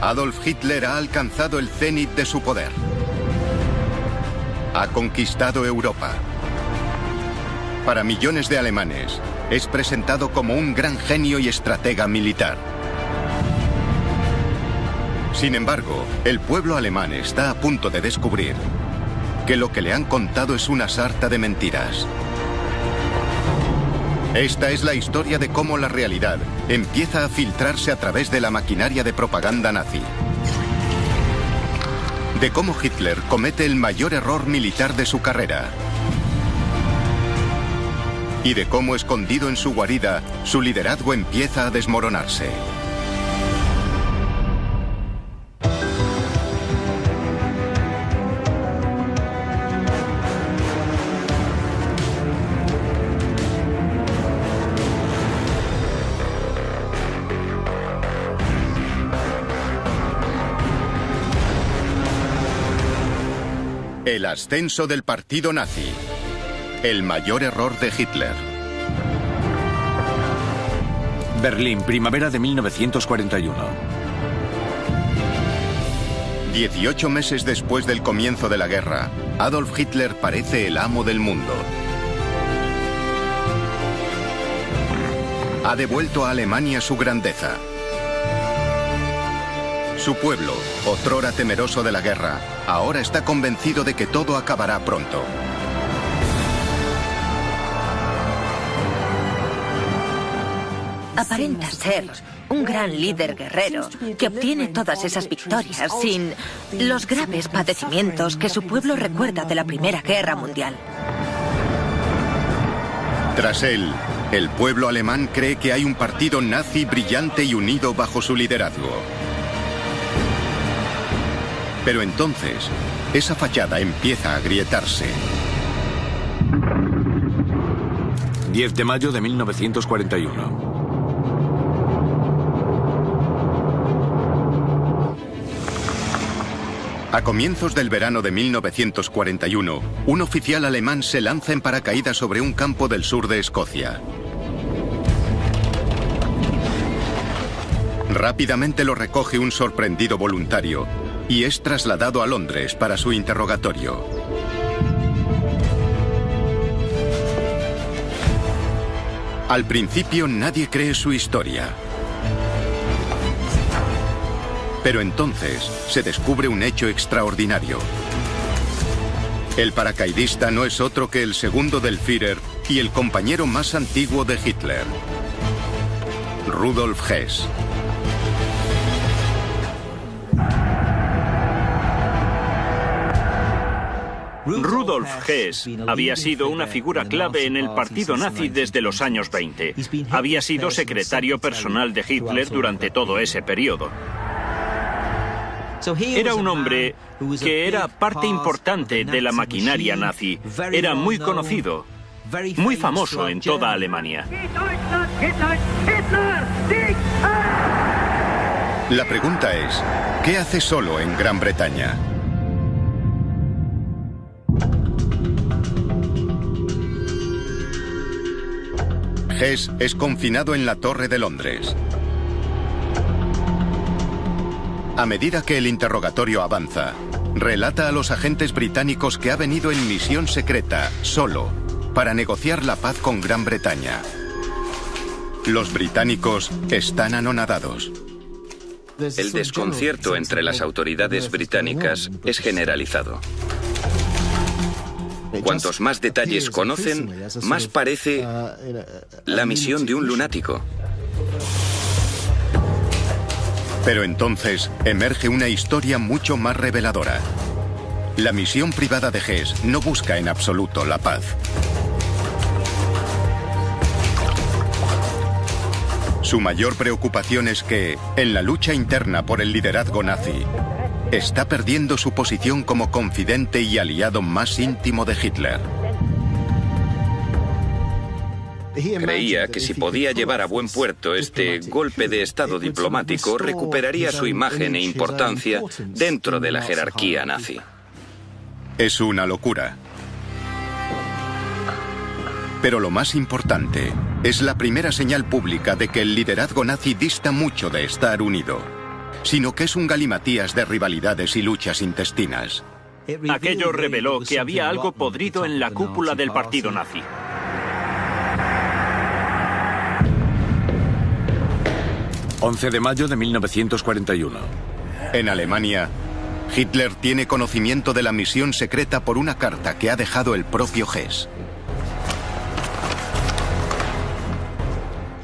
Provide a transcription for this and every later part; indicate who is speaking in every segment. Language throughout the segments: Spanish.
Speaker 1: Adolf Hitler ha alcanzado el cenit de su poder. Ha conquistado Europa. Para millones de alemanes, es presentado como un gran genio y estratega militar. Sin embargo, el pueblo alemán está a punto de descubrir que lo que le han contado es una sarta de mentiras. Esta es la historia de cómo la realidad empieza a filtrarse a través de la maquinaria de propaganda nazi. De cómo Hitler comete el mayor error militar de su carrera. Y de cómo, escondido en su guarida, su liderazgo empieza a desmoronarse. El ascenso del partido nazi. El mayor error de Hitler.
Speaker 2: Berlín, primavera de 1941.
Speaker 1: 18 meses después del comienzo de la guerra, Adolf Hitler parece el amo del mundo. Ha devuelto a Alemania su grandeza. Su pueblo, otrora temeroso de la guerra, ahora está convencido de que todo acabará pronto.
Speaker 3: Aparenta ser un gran líder guerrero que obtiene todas esas victorias sin los graves padecimientos que su pueblo recuerda de la Primera Guerra Mundial.
Speaker 1: Tras él, el pueblo alemán cree que hay un partido nazi brillante y unido bajo su liderazgo. Pero entonces, esa fachada empieza a agrietarse.
Speaker 2: 10 de mayo de 1941.
Speaker 1: A comienzos del verano de 1941, un oficial alemán se lanza en paracaídas sobre un campo del sur de Escocia. Rápidamente lo recoge un sorprendido voluntario y es trasladado a Londres para su interrogatorio. Al principio nadie cree su historia. Pero entonces se descubre un hecho extraordinario. El paracaidista no es otro que el segundo del Führer y el compañero más antiguo de Hitler, Rudolf Hess.
Speaker 4: Rudolf Hess había sido una figura clave en el partido nazi desde los años 20. Había sido secretario personal de Hitler durante todo ese periodo. Era un hombre que era parte importante de la maquinaria nazi. Era muy conocido, muy famoso en toda Alemania.
Speaker 1: La pregunta es, ¿qué hace solo en Gran Bretaña? Hess es confinado en la Torre de Londres. A medida que el interrogatorio avanza, relata a los agentes británicos que ha venido en misión secreta, solo, para negociar la paz con Gran Bretaña. Los británicos están anonadados.
Speaker 5: El desconcierto entre las autoridades británicas es generalizado. Cuantos más detalles conocen, más parece la misión de un lunático.
Speaker 1: Pero entonces emerge una historia mucho más reveladora. La misión privada de Hess no busca en absoluto la paz. Su mayor preocupación es que, en la lucha interna por el liderazgo nazi, está perdiendo su posición como confidente y aliado más íntimo de Hitler.
Speaker 5: Creía que si podía llevar a buen puerto este golpe de estado diplomático, recuperaría su imagen e importancia dentro de la jerarquía nazi.
Speaker 1: Es una locura. Pero lo más importante es la primera señal pública de que el liderazgo nazi dista mucho de estar unido. sino que es un galimatías de rivalidades y luchas intestinas.
Speaker 4: Aquello reveló que había algo podrido en la cúpula del partido nazi.
Speaker 2: ...11 de mayo de 1941.
Speaker 1: En Alemania, Hitler tiene conocimiento de la misión secreta por una carta que ha dejado el propio Hess.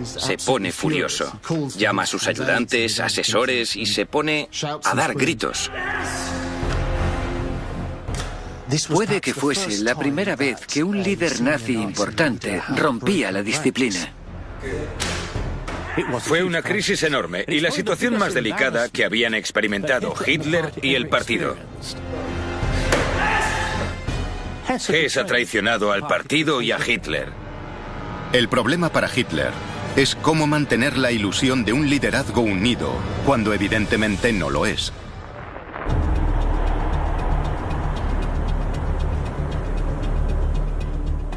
Speaker 5: Se pone furioso. Llama a sus ayudantes, asesores y se pone a dar gritos.
Speaker 6: Puede que fuese la primera vez que un líder nazi importante rompía la disciplina.
Speaker 7: Fue una crisis enorme y la situación más delicada que habían experimentado Hitler y el partido. Hess ha traicionado al partido y a Hitler.
Speaker 1: El problema para Hitler es cómo mantener la ilusión de un liderazgo unido, cuando evidentemente no lo es.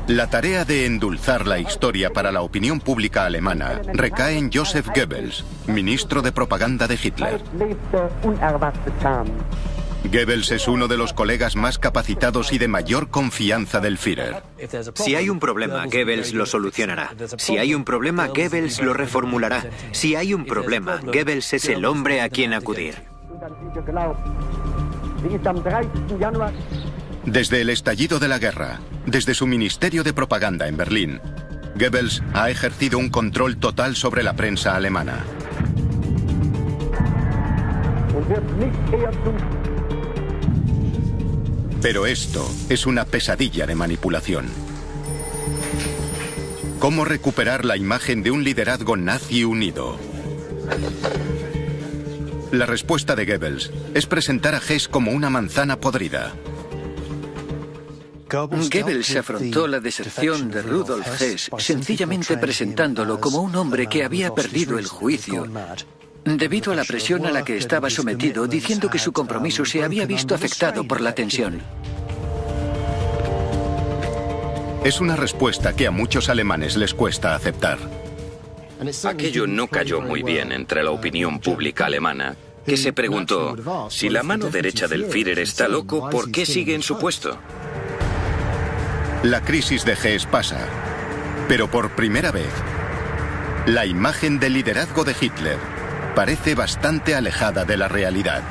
Speaker 1: La tarea de endulzar la historia para la opinión pública alemana recae en Joseph Goebbels, ministro de propaganda de Hitler. Goebbels es uno de los colegas más capacitados y de mayor confianza del Führer.
Speaker 8: Si hay un problema, Goebbels lo solucionará. Si hay un problema, Goebbels lo reformulará. Si hay un problema, Goebbels es el hombre a quien acudir.
Speaker 1: Desde el estallido de la guerra, desde su ministerio de propaganda en Berlín, Goebbels ha ejercido un control total sobre la prensa alemana. Pero esto es una pesadilla de manipulación. ¿Cómo recuperar la imagen de un liderazgo nazi unido? La respuesta de Goebbels es presentar a Hess como una manzana podrida.
Speaker 6: Goebbels afrontó la deserción de Rudolf Hess sencillamente presentándolo como un hombre que había perdido el juicio debido a la presión a la que estaba sometido, diciendo que su compromiso se había visto afectado por la tensión.
Speaker 1: Es una respuesta que a muchos alemanes les cuesta aceptar.
Speaker 5: Aquello no cayó muy bien entre la opinión pública alemana, que se preguntó, si la mano derecha del Führer está loco, ¿por qué sigue en su puesto?
Speaker 1: La crisis de Hess pasa, pero por primera vez, la imagen del liderazgo de Hitler parece bastante alejada de la realidad.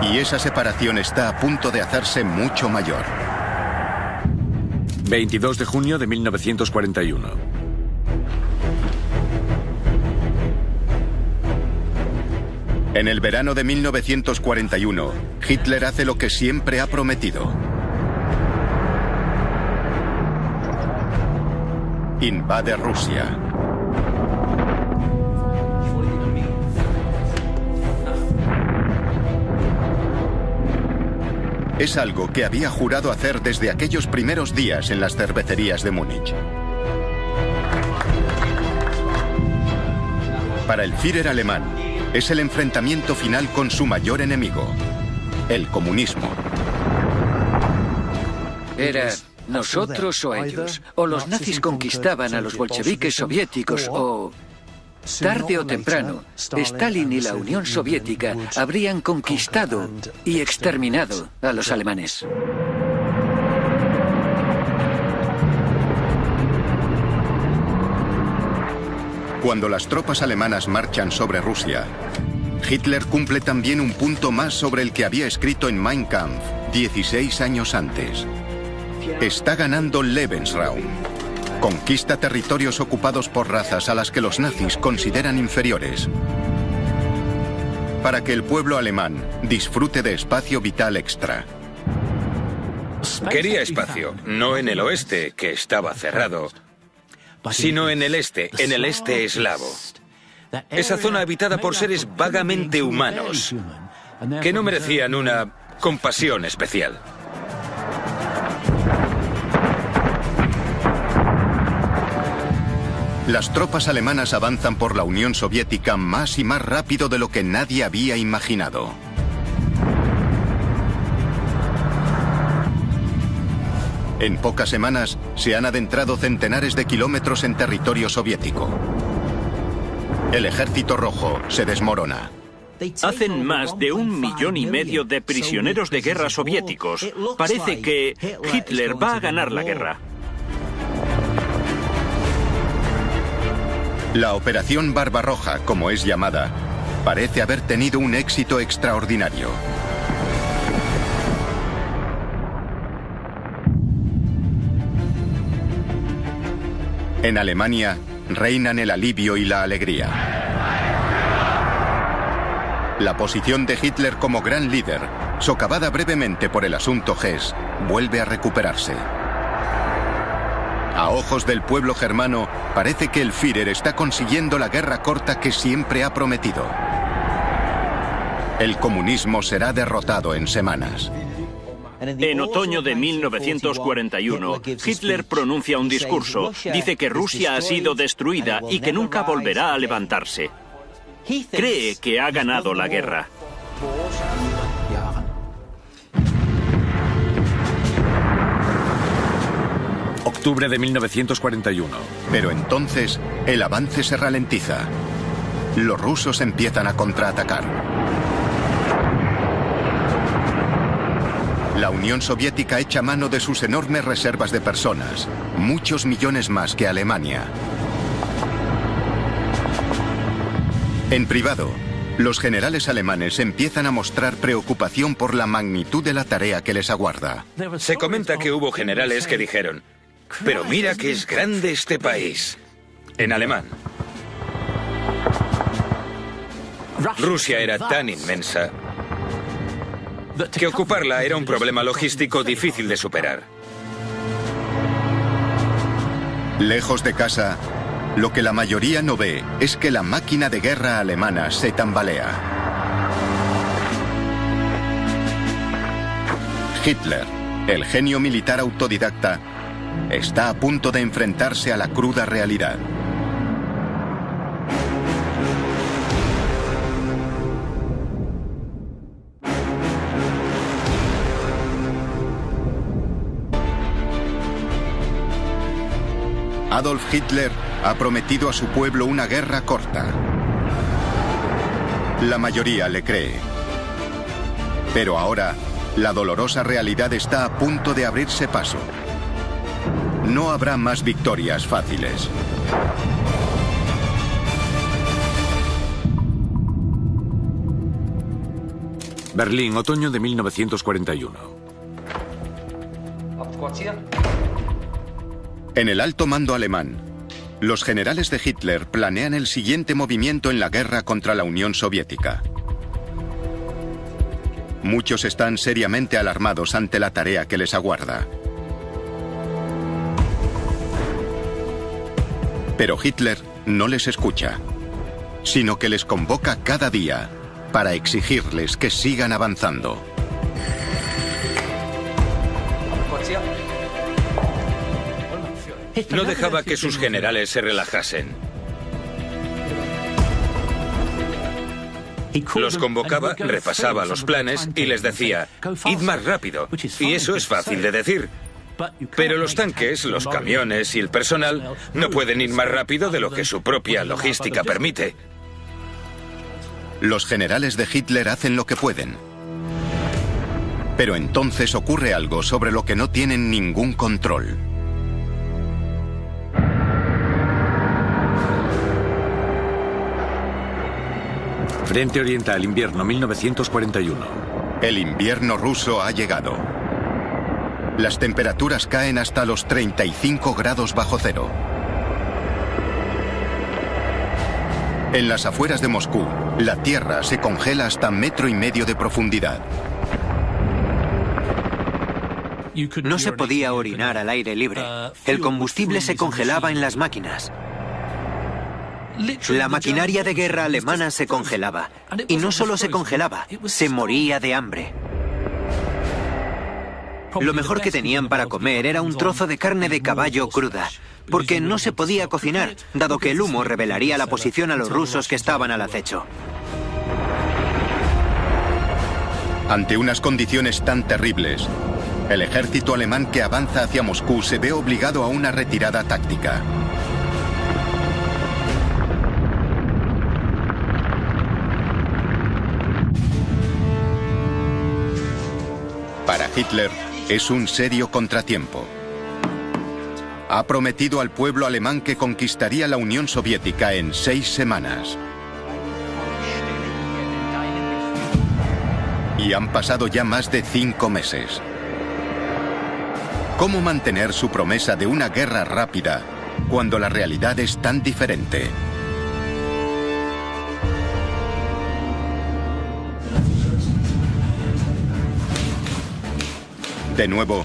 Speaker 1: Y esa separación está a punto de hacerse mucho mayor.
Speaker 2: 22 de junio de 1941.
Speaker 1: En el verano de 1941, Hitler hace lo que siempre ha prometido. Invade Rusia. Es algo que había jurado hacer desde aquellos primeros días en las cervecerías de Múnich. Para el Führer alemán, es el enfrentamiento final con su mayor enemigo, el comunismo.
Speaker 6: Era nosotros o ellos. O los nazis conquistaban a los bolcheviques soviéticos o... Tarde o temprano, Stalin y la Unión Soviética habrían conquistado y exterminado a los alemanes.
Speaker 1: Cuando las tropas alemanas marchan sobre Rusia, Hitler cumple también un punto más sobre el que había escrito en Mein Kampf 16 años antes. Está ganando Lebensraum. Conquista territorios ocupados por razas a las que los nazis consideran inferiores, para que el pueblo alemán disfrute de espacio vital extra.
Speaker 7: Quería espacio, no en el oeste, que estaba cerrado, sino en el este eslavo. Esa zona habitada por seres vagamente humanos, que no merecían una compasión especial.
Speaker 1: Las tropas alemanas avanzan por la Unión Soviética más y más rápido de lo que nadie había imaginado. En pocas semanas se han adentrado centenares de kilómetros en territorio soviético. El ejército rojo se desmorona.
Speaker 4: Hacen más de 1,5 millones de prisioneros de guerra soviéticos. Parece que Hitler va a ganar la guerra.
Speaker 1: La Operación Barbarroja, como es llamada, parece haber tenido un éxito extraordinario. En Alemania reinan el alivio y la alegría. La posición de Hitler como gran líder, socavada brevemente por el asunto Hess, vuelve a recuperarse. A ojos del pueblo germano, parece que el Führer está consiguiendo la guerra corta que siempre ha prometido. El comunismo será derrotado en semanas.
Speaker 4: En otoño de 1941, Hitler pronuncia un discurso. Dice que Rusia ha sido destruida y que nunca volverá a levantarse. Cree que ha ganado la guerra.
Speaker 2: Octubre de 1941.
Speaker 1: Pero entonces, el avance se ralentiza. Los rusos empiezan a contraatacar. La Unión Soviética echa mano de sus enormes reservas de personas, muchos millones más que Alemania. En privado, los generales alemanes empiezan a mostrar preocupación por la magnitud de la tarea que les aguarda.
Speaker 7: Se comenta que hubo generales que dijeron: pero mira que es grande este país. En alemán. Rusia era tan inmensa que ocuparla era un problema logístico difícil de superar.
Speaker 1: Lejos de casa, lo que la mayoría no ve es que la máquina de guerra alemana se tambalea. Hitler, el genio militar autodidacta, está a punto de enfrentarse a la cruda realidad. Adolf Hitler ha prometido a su pueblo una guerra corta. La mayoría le cree. Pero ahora, la dolorosa realidad está a punto de abrirse paso. No habrá más victorias fáciles.
Speaker 2: Berlín, otoño de 1941.
Speaker 1: En el alto mando alemán, los generales de Hitler planean el siguiente movimiento en la guerra contra la Unión Soviética. Muchos están seriamente alarmados ante la tarea que les aguarda. Pero Hitler no les escucha, sino que les convoca cada día para exigirles que sigan avanzando.
Speaker 7: No dejaba que sus generales se relajasen. Los convocaba, repasaba los planes y les decía: id más rápido. Y eso es fácil de decir. Pero los tanques, los camiones y el personal no pueden ir más rápido de lo que su propia logística permite.
Speaker 1: Los generales de Hitler hacen lo que pueden. Pero entonces ocurre algo sobre lo que no tienen ningún control.
Speaker 2: Frente Oriental, invierno 1941.
Speaker 1: El invierno ruso ha llegado. Las temperaturas caen hasta los 35 grados bajo cero. En las afueras de Moscú, la tierra se congela hasta 1,5 metros de profundidad.
Speaker 8: No se podía orinar al aire libre. El combustible se congelaba en las máquinas. La maquinaria de guerra alemana se congelaba. Y no solo se congelaba, se moría de hambre. Lo mejor que tenían para comer era un trozo de carne de caballo cruda, porque no se podía cocinar, dado que el humo revelaría la posición a los rusos que estaban al acecho.
Speaker 1: Ante unas condiciones tan terribles, el ejército alemán que avanza hacia Moscú se ve obligado a una retirada táctica. Hitler es un serio contratiempo. Ha prometido al pueblo alemán que conquistaría la Unión Soviética en 6 semanas. Y han pasado ya más de 5 meses. ¿Cómo mantener su promesa de una guerra rápida cuando la realidad es tan diferente? De nuevo,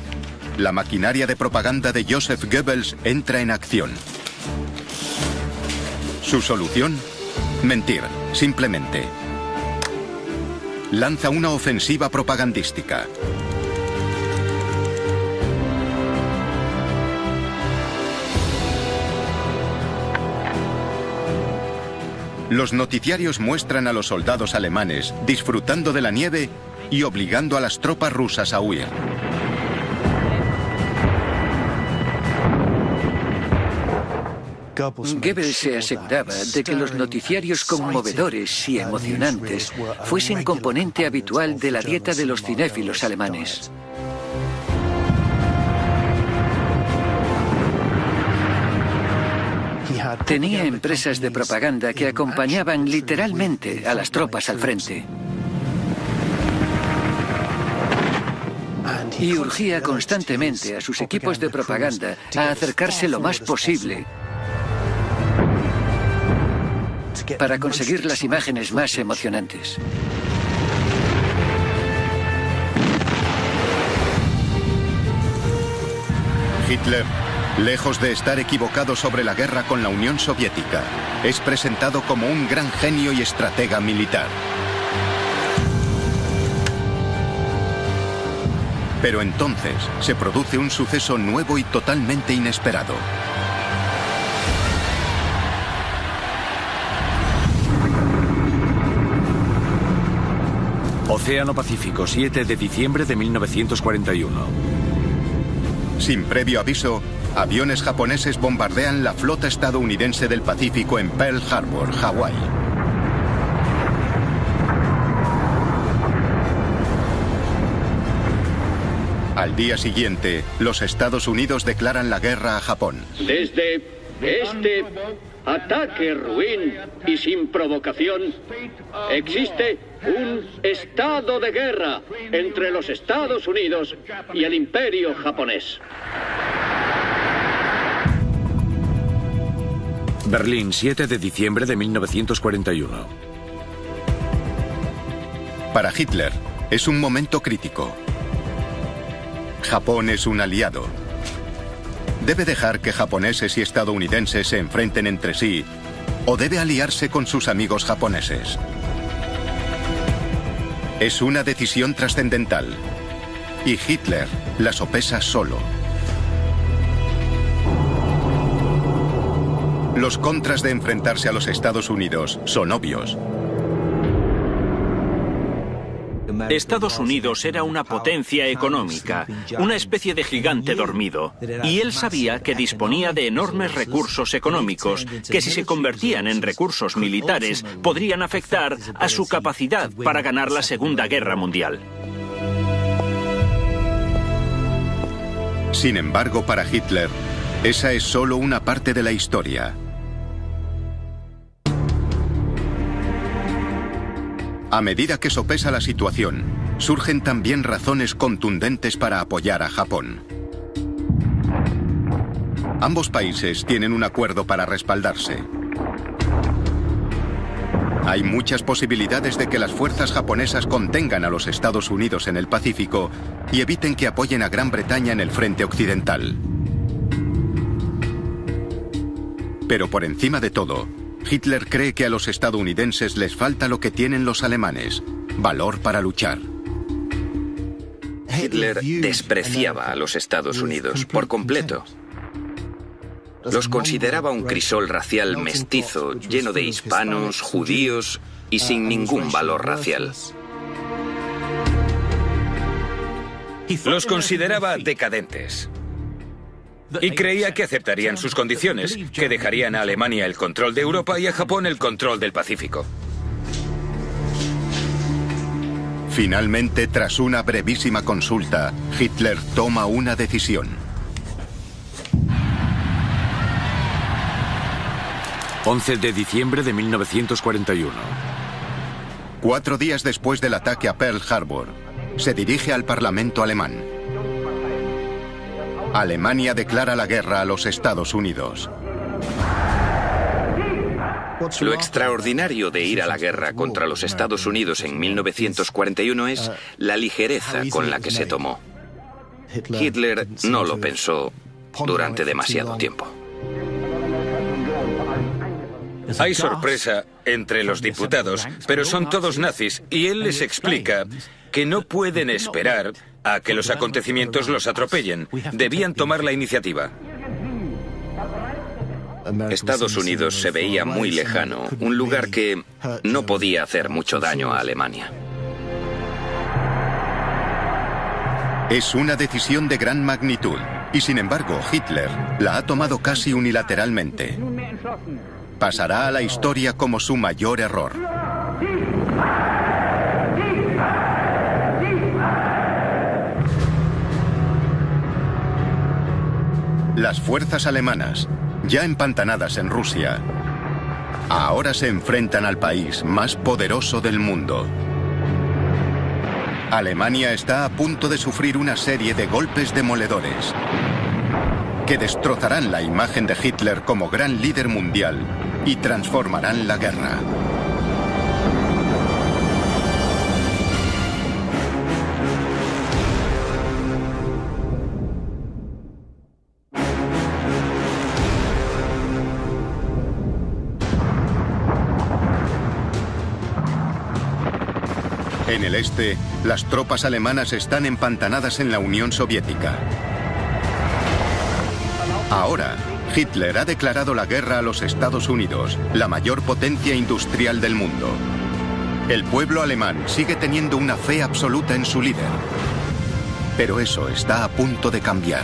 Speaker 1: la maquinaria de propaganda de Joseph Goebbels entra en acción. ¿Su solución? Mentir, simplemente. Lanza una ofensiva propagandística. Los noticiarios muestran a los soldados alemanes disfrutando de la nieve y obligando a las tropas rusas a huir.
Speaker 6: Goebbels se aseguraba de que los noticiarios conmovedores y emocionantes fuesen componente habitual de la dieta de los cinéfilos alemanes. Tenía empresas de propaganda que acompañaban literalmente a las tropas al frente. Y urgía constantemente a sus equipos de propaganda a acercarse lo más posible para conseguir las imágenes más emocionantes.
Speaker 1: Hitler, lejos de estar equivocado sobre la guerra con la Unión Soviética, es presentado como un gran genio y estratega militar. Pero entonces se produce un suceso nuevo y totalmente inesperado.
Speaker 2: Océano Pacífico, 7 de diciembre de 1941.
Speaker 1: Sin previo aviso, aviones japoneses bombardean la flota estadounidense del Pacífico en Pearl Harbor, Hawái. Al día siguiente, los Estados Unidos declaran la guerra a Japón.
Speaker 9: Desde este ataque ruin y sin provocación, existe un estado de guerra entre los Estados Unidos y el Imperio japonés.
Speaker 2: Berlín, 7 de diciembre de 1941.
Speaker 1: Para Hitler, es un momento crítico. Japón es un aliado. ¿Debe dejar que japoneses y estadounidenses se enfrenten entre sí o debe aliarse con sus amigos japoneses? Es una decisión trascendental y Hitler la sopesa solo. Los contras de enfrentarse a los Estados Unidos son obvios.
Speaker 4: Estados Unidos era una potencia económica, una especie de gigante dormido, y él sabía que disponía de enormes recursos económicos que, si se convertían en recursos militares, podrían afectar a su capacidad para ganar la Segunda Guerra Mundial.
Speaker 1: Sin embargo, para Hitler, esa es solo una parte de la historia. A medida que sopesa la situación, surgen también razones contundentes para apoyar a Japón. Ambos países tienen un acuerdo para respaldarse. Hay muchas posibilidades de que las fuerzas japonesas contengan a los Estados Unidos en el Pacífico y eviten que apoyen a Gran Bretaña en el frente occidental. Pero por encima de todo, Hitler cree que a los estadounidenses les falta lo que tienen los alemanes: valor para luchar.
Speaker 5: Hitler despreciaba a los Estados Unidos por completo. Los consideraba un crisol racial mestizo, lleno de hispanos, judíos y sin ningún valor racial.
Speaker 7: Los consideraba decadentes. Y creía que aceptarían sus condiciones, que dejarían a Alemania el control de Europa y a Japón el control del Pacífico.
Speaker 1: Finalmente, tras una brevísima consulta, Hitler toma una decisión.
Speaker 2: 11 de diciembre de 1941.
Speaker 1: 4 días después del ataque a Pearl Harbor, se dirige al Parlamento alemán. Alemania declara la guerra a los Estados Unidos.
Speaker 5: Lo extraordinario de ir a la guerra contra los Estados Unidos en 1941 es la ligereza con la que se tomó. Hitler no lo pensó durante demasiado tiempo.
Speaker 7: Hay sorpresa entre los diputados, pero son todos nazis, y él les explica que no pueden esperar a que los acontecimientos los atropellen. Debían tomar la iniciativa.
Speaker 5: Estados Unidos se veía muy lejano, un lugar que no podía hacer mucho daño a Alemania.
Speaker 1: Es una decisión de gran magnitud, y sin embargo Hitler la ha tomado casi unilateralmente. Pasará a la historia como su mayor error. Las fuerzas alemanas, ya empantanadas en Rusia, ahora se enfrentan al país más poderoso del mundo. Alemania está a punto de sufrir una serie de golpes demoledores que destrozarán la imagen de Hitler como gran líder mundial y transformarán la guerra. En el este, las tropas alemanas están empantanadas en la Unión Soviética. Ahora, Hitler ha declarado la guerra a los Estados Unidos, la mayor potencia industrial del mundo. El pueblo alemán sigue teniendo una fe absoluta en su líder. Pero eso está a punto de cambiar.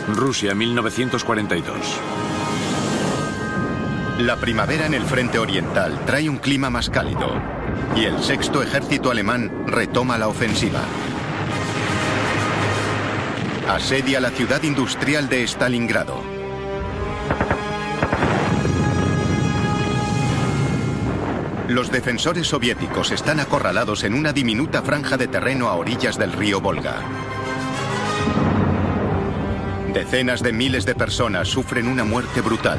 Speaker 2: Rusia, 1942.
Speaker 1: La primavera en el frente oriental trae un clima más cálido y el sexto ejército alemán retoma la ofensiva. Asedia la ciudad industrial de Stalingrado. Los defensores soviéticos están acorralados en una diminuta franja de terreno a orillas del río Volga. Decenas de miles de personas sufren una muerte brutal.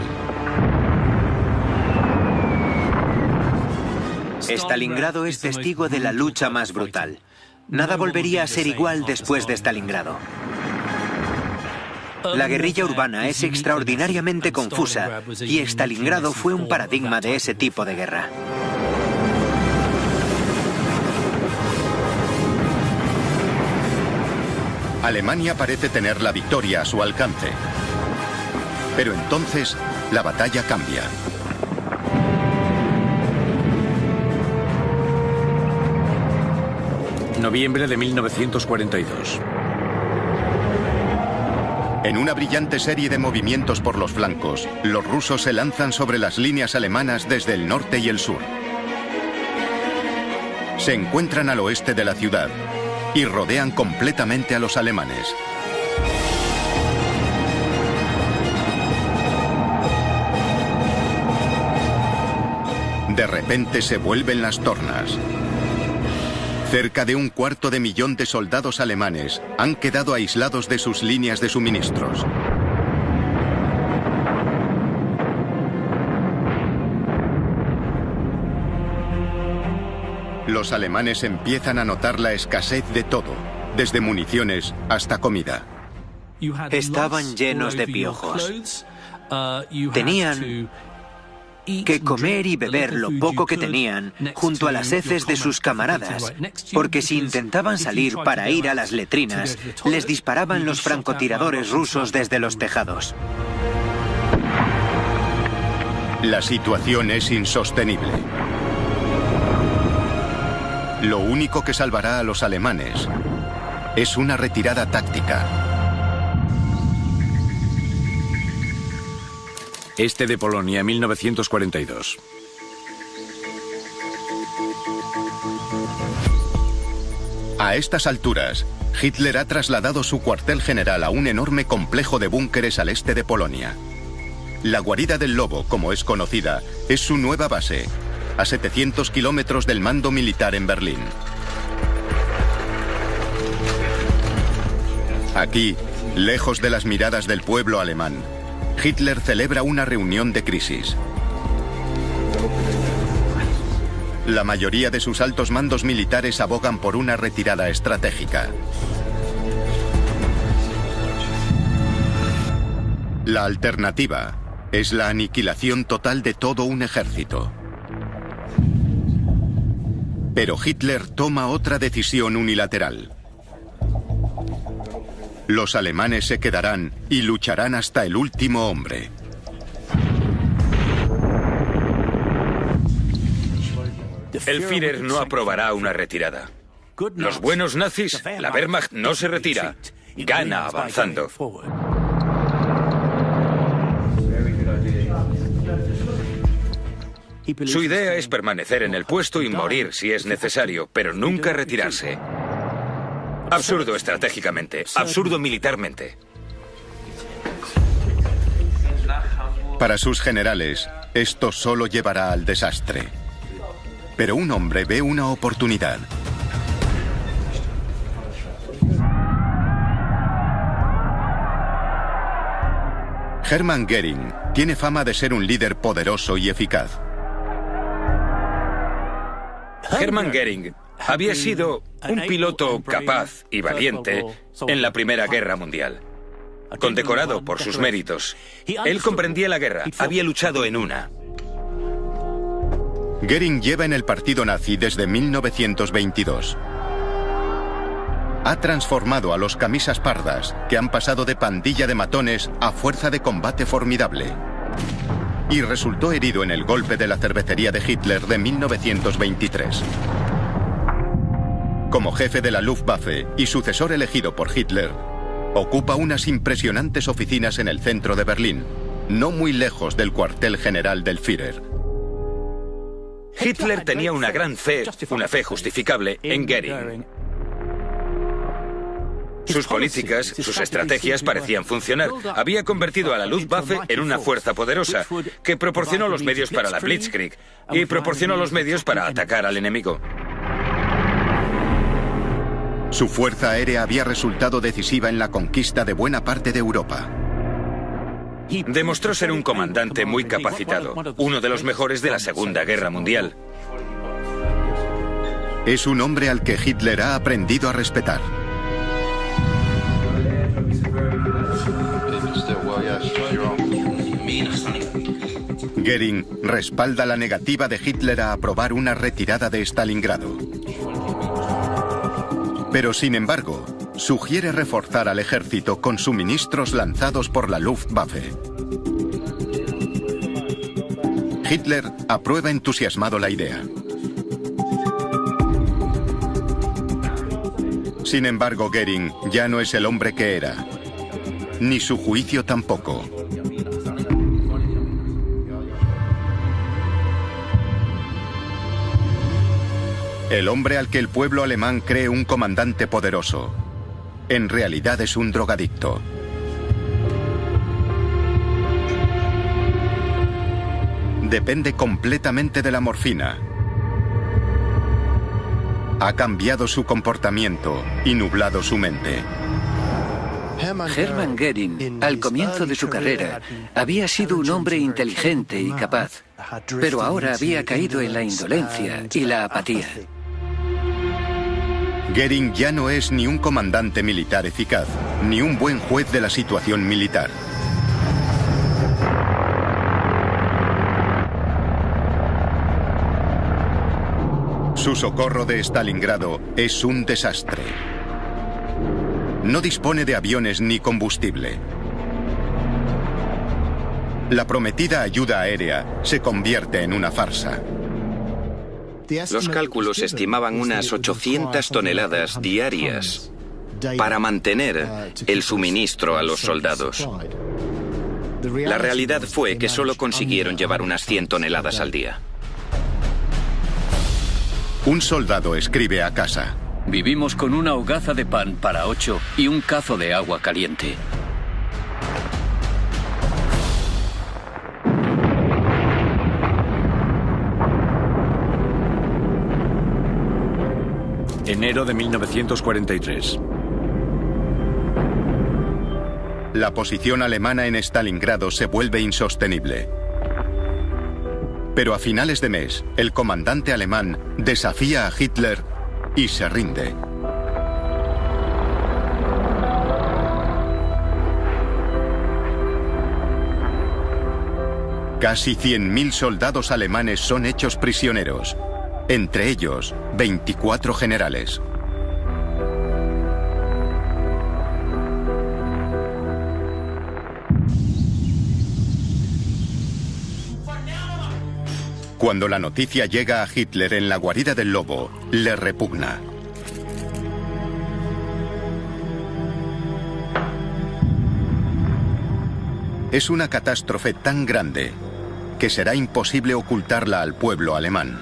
Speaker 8: Stalingrado es testigo de la lucha más brutal. Nada volvería a ser igual después de Stalingrado. La guerrilla urbana es extraordinariamente confusa y Stalingrado fue un paradigma de ese tipo de guerra.
Speaker 1: Alemania parece tener la victoria a su alcance. Pero entonces, la batalla cambia.
Speaker 2: Noviembre de 1942.
Speaker 1: En una brillante serie de movimientos por los flancos, los rusos se lanzan sobre las líneas alemanas desde el norte y el sur. Se encuentran al oeste de la ciudad y rodean completamente a los alemanes. De repente se vuelven las tornas. Cerca de 250.000 de soldados alemanes han quedado aislados de sus líneas de suministros. Los alemanes empiezan a notar la escasez de todo, desde municiones hasta comida.
Speaker 8: Estaban llenos de piojos. Tenían que comer y beber lo poco que tenían junto a las heces de sus camaradas, porque si intentaban salir para ir a las letrinas, les disparaban los francotiradores rusos desde los tejados.
Speaker 1: La situación es insostenible. Lo único que salvará a los alemanes es una retirada táctica.
Speaker 2: Este de Polonia, 1942.
Speaker 1: A estas alturas, Hitler ha trasladado su cuartel general a un enorme complejo de búnkeres al este de Polonia. La guarida del lobo, como es conocida, es su nueva base, a 700 kilómetros del mando militar en Berlín. Aquí, lejos de las miradas del pueblo alemán, Hitler celebra una reunión de crisis. La mayoría de sus altos mandos militares abogan por una retirada estratégica. La alternativa es la aniquilación total de todo un ejército. Pero Hitler toma otra decisión unilateral. Los alemanes se quedarán y lucharán hasta el último hombre.
Speaker 7: El Führer no aprobará una retirada. Los buenos nazis, la Wehrmacht no se retira, gana avanzando. Su idea es permanecer en el puesto y morir si es necesario, pero nunca retirarse. Absurdo estratégicamente, absurdo militarmente.
Speaker 1: Para sus generales, esto solo llevará al desastre. Pero un hombre ve una oportunidad. Hermann Göring tiene fama de ser un líder poderoso y eficaz.
Speaker 7: Hermann Göring había sido un piloto capaz y valiente en la Primera Guerra Mundial, condecorado por sus méritos. Él comprendía la guerra, había luchado en una.
Speaker 1: Göring lleva en el partido nazi desde 1922. Ha transformado a los camisas pardas, que han pasado de pandilla de matones a fuerza de combate formidable. Y resultó herido en el golpe de la cervecería de Hitler de 1923. Como jefe de la Luftwaffe y sucesor elegido por Hitler, ocupa unas impresionantes oficinas en el centro de Berlín, no muy lejos del cuartel general del Führer.
Speaker 7: Hitler tenía una gran fe, una fe justificable, en Göring. Sus políticas, sus estrategias parecían funcionar. Había convertido a la Luftwaffe en una fuerza poderosa, que proporcionó los medios para la Blitzkrieg y proporcionó los medios para atacar al enemigo.
Speaker 1: Su fuerza aérea había resultado decisiva en la conquista de buena parte de Europa.
Speaker 7: Demostró ser un comandante muy capacitado, uno de los mejores de la Segunda Guerra Mundial.
Speaker 1: Es un hombre al que Hitler ha aprendido a respetar. Göring respalda la negativa de Hitler a aprobar una retirada de Stalingrado. Pero sin embargo, sugiere reforzar al ejército con suministros lanzados por la Luftwaffe. Hitler aprueba entusiasmado la idea. Sin embargo, Göring ya no es el hombre que era, ni su juicio tampoco. El hombre al que el pueblo alemán cree un comandante poderoso, en realidad es un drogadicto. Depende completamente de la morfina. Ha cambiado su comportamiento y nublado su mente.
Speaker 6: Hermann Göring, al comienzo de su carrera, había sido un hombre inteligente y capaz, pero ahora había caído en la indolencia y la apatía.
Speaker 1: Göring ya no es ni un comandante militar eficaz, ni un buen juez de la situación militar. Su socorro de Stalingrado es un desastre. No dispone de aviones ni combustible. La prometida ayuda aérea se convierte en una farsa.
Speaker 5: Los cálculos estimaban unas 800 toneladas diarias para mantener el suministro a los soldados. La realidad fue que solo consiguieron llevar unas 100 toneladas al día.
Speaker 1: Un soldado escribe a casa:
Speaker 10: vivimos con una hogaza de pan para 8 y un cazo de agua caliente.
Speaker 2: Enero de 1943.
Speaker 1: La posición alemana en Stalingrado se vuelve insostenible. Pero a finales de mes, el comandante alemán desafía a Hitler y se rinde. Casi 100.000 soldados alemanes son hechos prisioneros, entre ellos 24 generales. Cuando la noticia llega a Hitler en la guarida del lobo, le repugna. Es una catástrofe tan grande que será imposible ocultarla al pueblo alemán.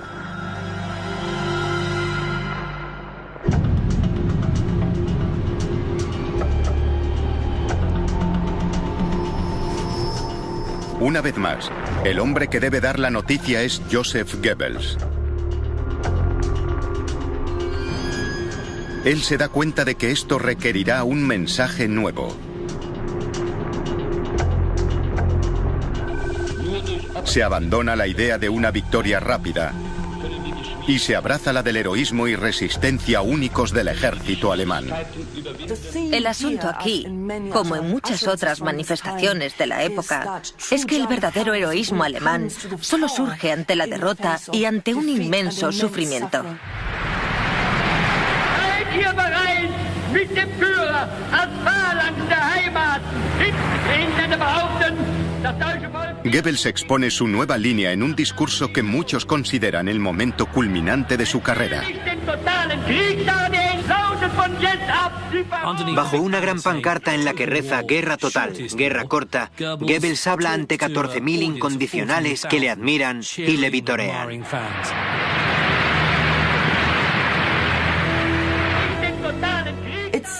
Speaker 1: Una vez más, el hombre que debe dar la noticia es Joseph Goebbels. Él se da cuenta de que esto requerirá un mensaje nuevo. Se abandona la idea de una victoria rápida y se abraza la del heroísmo y resistencia únicos del ejército alemán.
Speaker 3: El asunto aquí, como en muchas otras manifestaciones de la época, es que el verdadero heroísmo alemán solo surge ante la derrota y ante un inmenso sufrimiento.
Speaker 1: Goebbels expone su nueva línea en un discurso que muchos consideran el momento culminante de su carrera.
Speaker 8: Bajo una gran pancarta en la que reza "Guerra total, guerra corta", Goebbels habla ante 14.000 incondicionales que le admiran y le vitorean.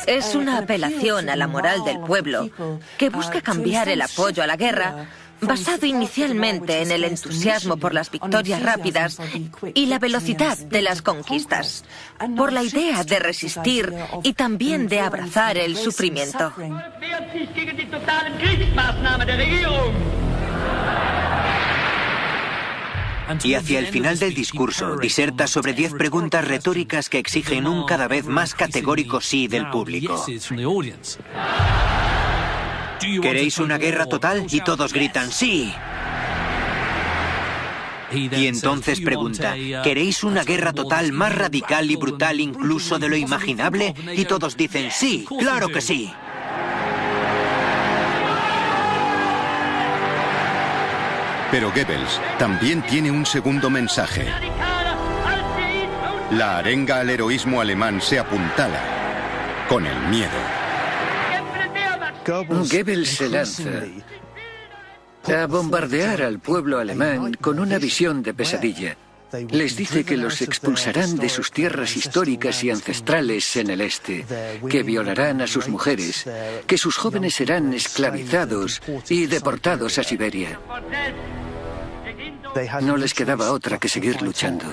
Speaker 3: Es una apelación a la moral del pueblo que busca cambiar el apoyo a la guerra, basado inicialmente en el entusiasmo por las victorias rápidas y la velocidad de las conquistas, por la idea de resistir y también de abrazar el sufrimiento.
Speaker 8: Y hacia el final del discurso diserta sobre 10 preguntas retóricas que exigen un cada vez más categórico sí del público. ¿Queréis una guerra total? Y todos gritan ¡sí! Y entonces pregunta, ¿queréis una guerra total más radical y brutal incluso de lo imaginable? Y todos dicen ¡sí! ¡Claro que sí!
Speaker 1: Pero Goebbels también tiene un segundo mensaje. La arenga al heroísmo alemán se apuntala con el miedo.
Speaker 6: Goebbels se lanza a bombardear al pueblo alemán con una visión de pesadilla. Les dice que los expulsarán de sus tierras históricas y ancestrales en el este, que violarán a sus mujeres, que sus jóvenes serán esclavizados y deportados a Siberia. No les quedaba otra que seguir luchando.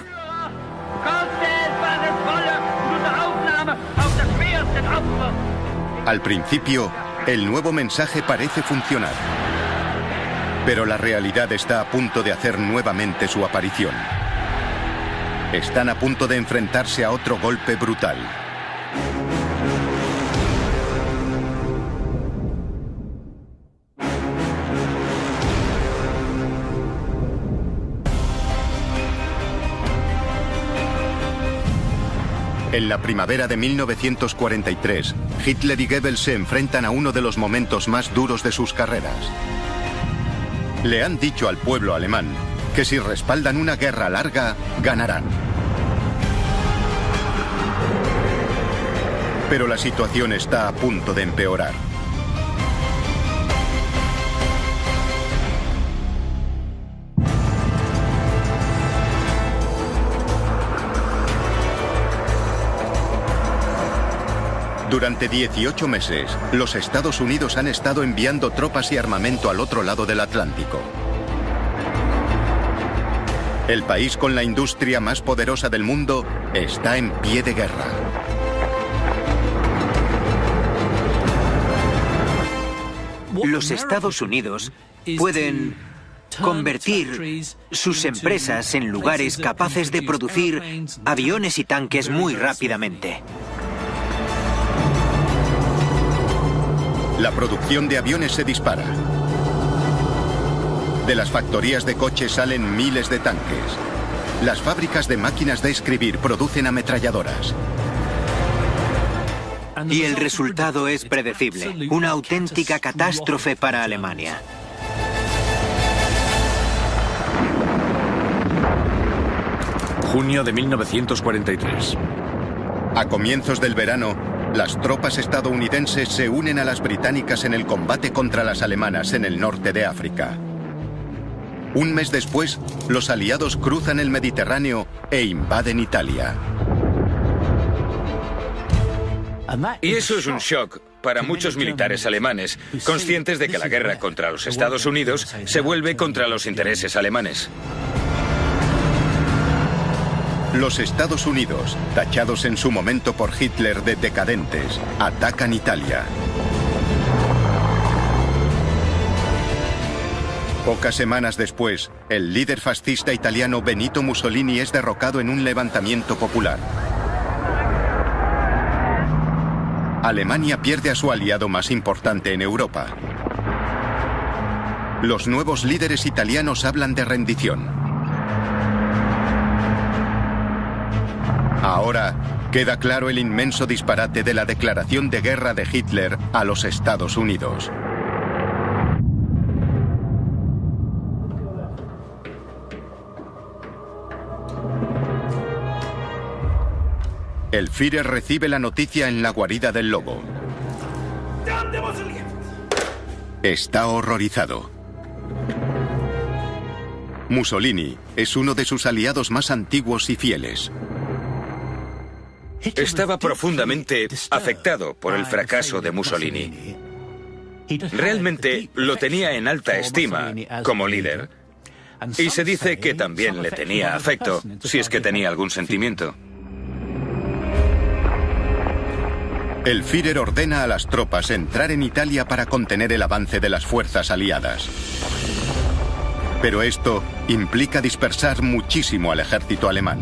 Speaker 1: Al principio, el nuevo mensaje parece funcionar. Pero la realidad está a punto de hacer nuevamente su aparición. Están a punto de enfrentarse a otro golpe brutal. En la primavera de 1943, Hitler y Goebbels se enfrentan a uno de los momentos más duros de sus carreras. Le han dicho al pueblo alemán que si respaldan una guerra larga, ganarán. Pero la situación está a punto de empeorar. Durante 18 meses, los Estados Unidos han estado enviando tropas y armamento al otro lado del Atlántico. El país con la industria más poderosa del mundo está en pie de guerra.
Speaker 8: Los Estados Unidos pueden convertir sus empresas en lugares capaces de producir aviones y tanques muy rápidamente.
Speaker 1: La producción de aviones se dispara. De las factorías de coches salen miles de tanques. Las fábricas de máquinas de escribir producen ametralladoras.
Speaker 8: Y el resultado es predecible, una auténtica catástrofe para Alemania.
Speaker 2: Junio de 1943.
Speaker 1: A comienzos del verano, las tropas estadounidenses se unen a las británicas en el combate contra las alemanas en el norte de África. Un mes después, los aliados cruzan el Mediterráneo e invaden Italia.
Speaker 7: Y eso es un shock para muchos militares alemanes, conscientes de que la guerra contra los Estados Unidos se vuelve contra los intereses alemanes.
Speaker 1: Los Estados Unidos, tachados en su momento por Hitler de decadentes, atacan Italia. Pocas semanas después, el líder fascista italiano Benito Mussolini es derrocado en un levantamiento popular. Alemania pierde a su aliado más importante en Europa. Los nuevos líderes italianos hablan de rendición. Ahora queda claro el inmenso disparate de la declaración de guerra de Hitler a los Estados Unidos. El Führer recibe la noticia en la guarida del lobo. Está horrorizado. Mussolini es uno de sus aliados más antiguos y fieles.
Speaker 7: Estaba profundamente afectado por el fracaso de Mussolini. Realmente lo tenía en alta estima como líder. Y se dice que también le tenía afecto, si es que tenía algún sentimiento.
Speaker 1: El Führer ordena a las tropas entrar en Italia para contener el avance de las fuerzas aliadas. Pero esto implica dispersar muchísimo al ejército alemán.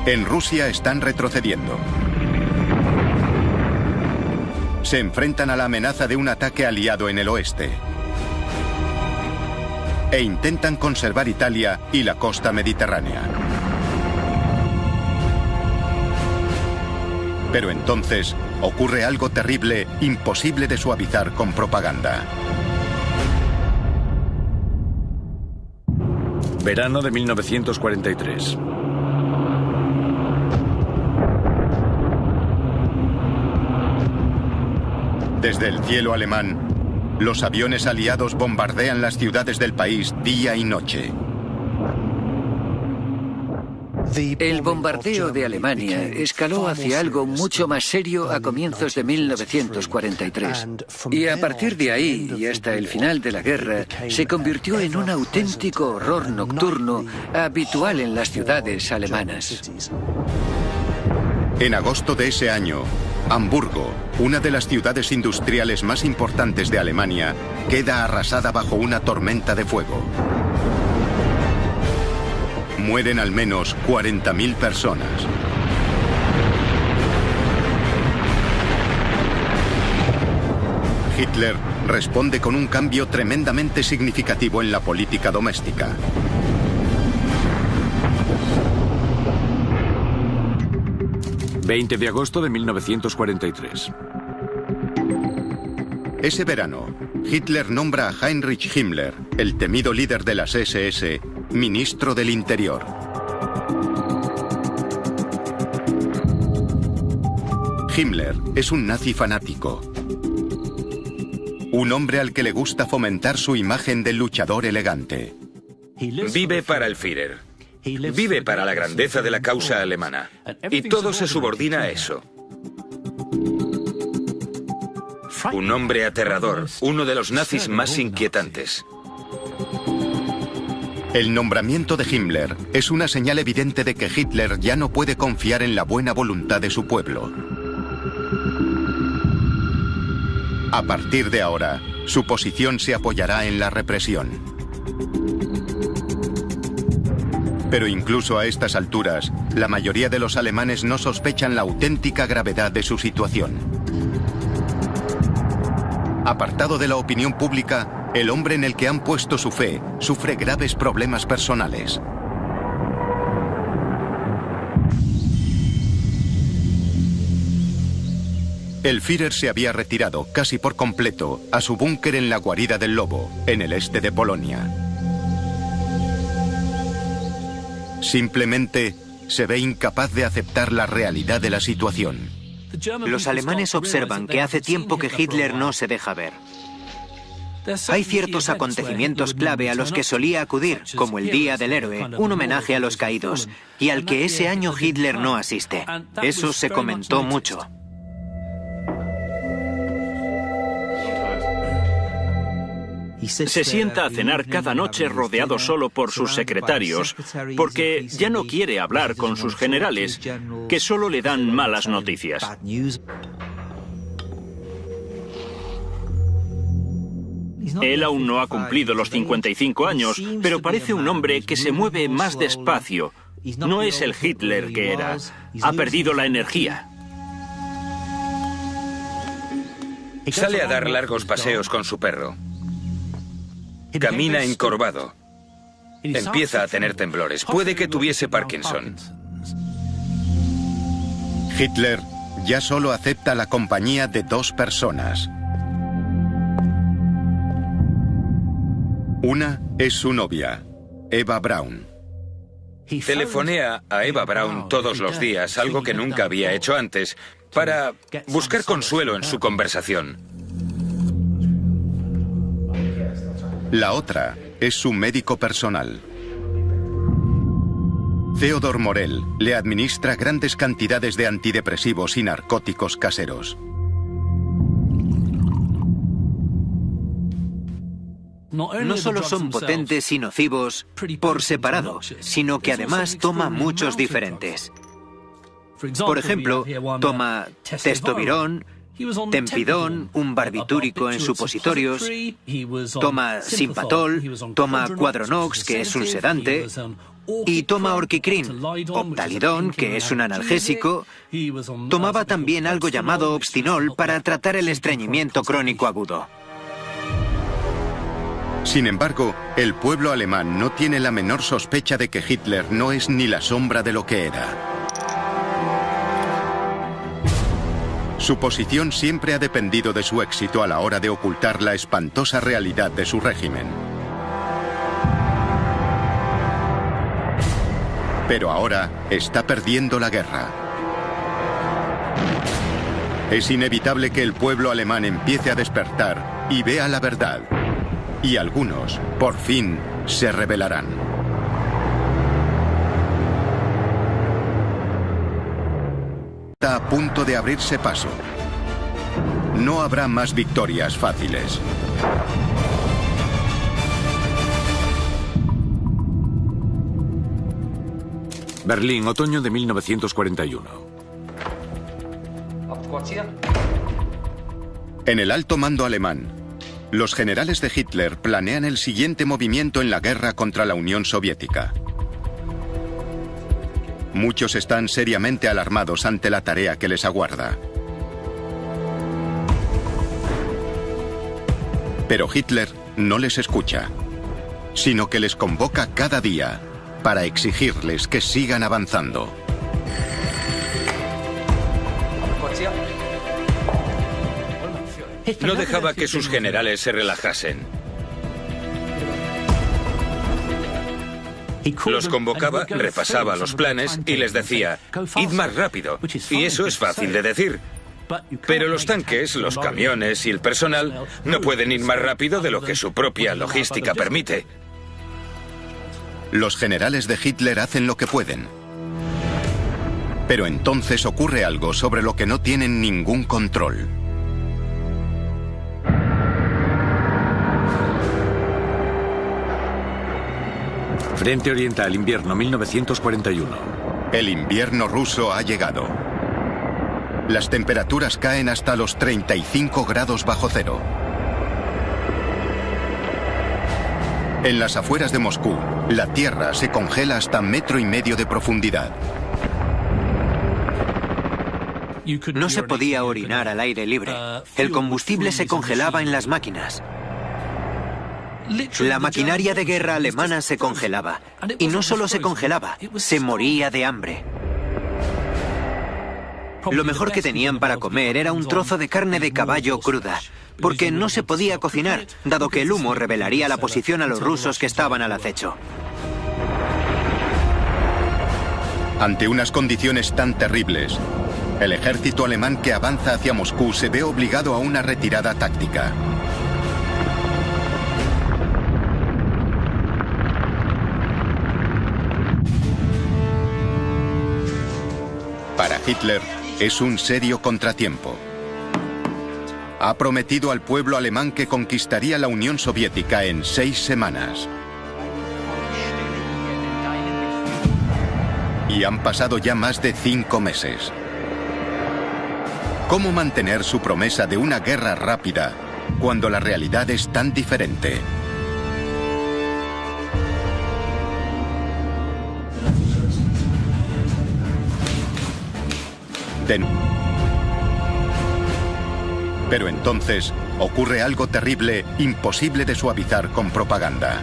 Speaker 1: En Rusia están retrocediendo. Se enfrentan a la amenaza de un ataque aliado en el oeste. E intentan conservar Italia y la costa mediterránea. Pero entonces ocurre algo terrible, imposible de suavizar con propaganda.
Speaker 2: Verano de 1943.
Speaker 1: Desde el cielo alemán, los aviones aliados bombardean las ciudades del país día y noche.
Speaker 6: El bombardeo de Alemania escaló hacia algo mucho más serio a comienzos de 1943. Y a partir de ahí y hasta el final de la guerra, se convirtió en un auténtico horror nocturno habitual en las ciudades alemanas.
Speaker 1: En agosto de ese año, Hamburgo, una de las ciudades industriales más importantes de Alemania, queda arrasada bajo una tormenta de fuego. Mueren al menos 40.000 personas. Hitler responde con un cambio tremendamente significativo en la política doméstica.
Speaker 2: ...20 de agosto de 1943.
Speaker 1: Ese verano, Hitler nombra a Heinrich Himmler, el temido líder de las SS, ministro del Interior. Himmler es un nazi fanático. Un hombre al que le gusta fomentar su imagen de luchador elegante.
Speaker 7: Vive para el Führer. Vive para la grandeza de la causa alemana. Y todo se subordina a eso. Un hombre aterrador, uno de los nazis más inquietantes.
Speaker 1: El nombramiento de Himmler es una señal evidente de que Hitler ya no puede confiar en la buena voluntad de su pueblo. A partir de ahora, su posición se apoyará en la represión. Pero incluso a estas alturas, la mayoría de los alemanes no sospechan la auténtica gravedad de su situación. Apartado de la opinión pública, el hombre en el que han puesto su fe sufre graves problemas personales. El Führer se había retirado casi por completo a su búnker en la guarida del Lobo, en el este de Polonia. Simplemente se ve incapaz de aceptar la realidad de la situación.
Speaker 8: Los alemanes observan que hace tiempo que Hitler no se deja ver. Hay ciertos acontecimientos clave a los que solía acudir, como el Día del Héroe, un homenaje a los caídos, y al que ese año Hitler no asiste. Eso se comentó mucho.
Speaker 4: Se sienta a cenar cada noche rodeado solo por sus secretarios, porque ya no quiere hablar con sus generales, que solo le dan malas noticias. Él aún no ha cumplido los 55 años, pero parece un hombre que se mueve más despacio. No es el Hitler que era. Ha perdido la energía.
Speaker 7: Sale a dar largos paseos con su perro. Camina encorvado. Empieza a tener temblores. Puede que tuviese Parkinson.
Speaker 1: Hitler ya solo acepta la compañía de dos personas. Una es su novia, Eva Braun.
Speaker 7: Telefonea a Eva Braun todos los días, algo que nunca había hecho antes, para buscar consuelo en su conversación.
Speaker 1: La otra es su médico personal. Theodor Morell le administra grandes cantidades de antidepresivos y narcóticos caseros.
Speaker 8: No solo son potentes y nocivos por separado, sino que además toma muchos diferentes. Por ejemplo, toma testovirón, tempidón, un barbitúrico en supositorios, toma simpatol, toma quadronox, que es un sedante, y toma orquicrin, optalidón, que es un analgésico. Tomaba también algo llamado obstinol para tratar el estreñimiento crónico agudo.
Speaker 1: Sin embargo, el pueblo alemán no tiene la menor sospecha de que Hitler no es ni la sombra de lo que era. Su posición siempre ha dependido de su éxito a la hora de ocultar la espantosa realidad de su régimen. Pero ahora está perdiendo la guerra. Es inevitable que el pueblo alemán empiece a despertar y vea la verdad. Y algunos, por fin, se rebelarán. Está a punto de abrirse paso. No habrá más victorias fáciles.
Speaker 2: Berlín, otoño de 1941.
Speaker 1: En el alto mando alemán, los generales de Hitler planean el siguiente movimiento en la guerra contra la Unión Soviética. Muchos están seriamente alarmados ante la tarea que les aguarda. Pero Hitler no les escucha, sino que les convoca cada día para exigirles que sigan avanzando.
Speaker 7: No dejaba que sus generales se relajasen. Los convocaba, repasaba los planes y les decía, id más rápido. Y eso es fácil de decir. Pero los tanques, los camiones y el personal no pueden ir más rápido de lo que su propia logística permite.
Speaker 1: Los generales de Hitler hacen lo que pueden. Pero entonces ocurre algo sobre lo que no tienen ningún control.
Speaker 2: Frente Oriental, invierno 1941.
Speaker 1: El invierno ruso ha llegado. Las temperaturas caen hasta los 35 grados bajo cero. En las afueras de Moscú, la tierra se congela hasta 1,5 metros de profundidad.
Speaker 8: No se podía orinar al aire libre. El combustible se congelaba en las máquinas. La maquinaria de guerra alemana se congelaba. Y no solo se congelaba, se moría de hambre. Lo mejor que tenían para comer era un trozo de carne de caballo cruda, porque no se podía cocinar, dado que el humo revelaría la posición a los rusos que estaban al acecho.
Speaker 1: Ante unas condiciones tan terribles, el ejército alemán que avanza hacia Moscú se ve obligado a una retirada táctica. Para Hitler es un serio contratiempo. Ha prometido al pueblo alemán que conquistaría la Unión Soviética en 6 semanas. Y han pasado ya más de 5 meses. ¿Cómo mantener su promesa de una guerra rápida cuando la realidad es tan diferente? Pero entonces ocurre algo terrible, imposible de suavizar con propaganda.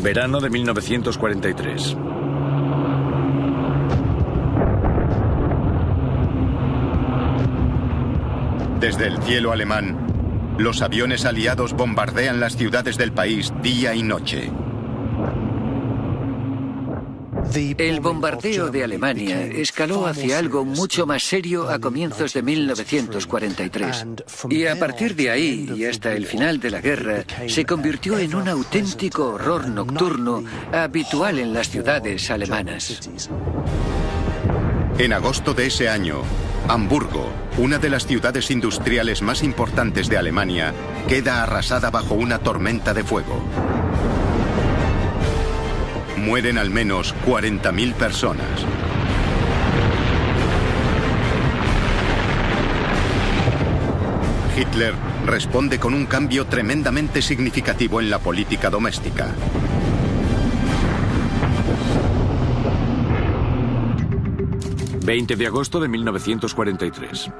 Speaker 2: Verano de 1943.
Speaker 1: Desde el cielo alemán, los aviones aliados bombardean las ciudades del país día y noche.
Speaker 6: El bombardeo de Alemania escaló hacia algo mucho más serio a comienzos de 1943. Y a partir de ahí y hasta el final de la guerra, se convirtió en un auténtico horror nocturno habitual en las ciudades alemanas.
Speaker 1: En agosto de ese año, Hamburgo, una de las ciudades industriales más importantes de Alemania, queda arrasada bajo una tormenta de fuego. Mueren al menos 40.000 personas. Hitler responde con un cambio tremendamente significativo en la política doméstica.
Speaker 2: ...20 de agosto de 1943.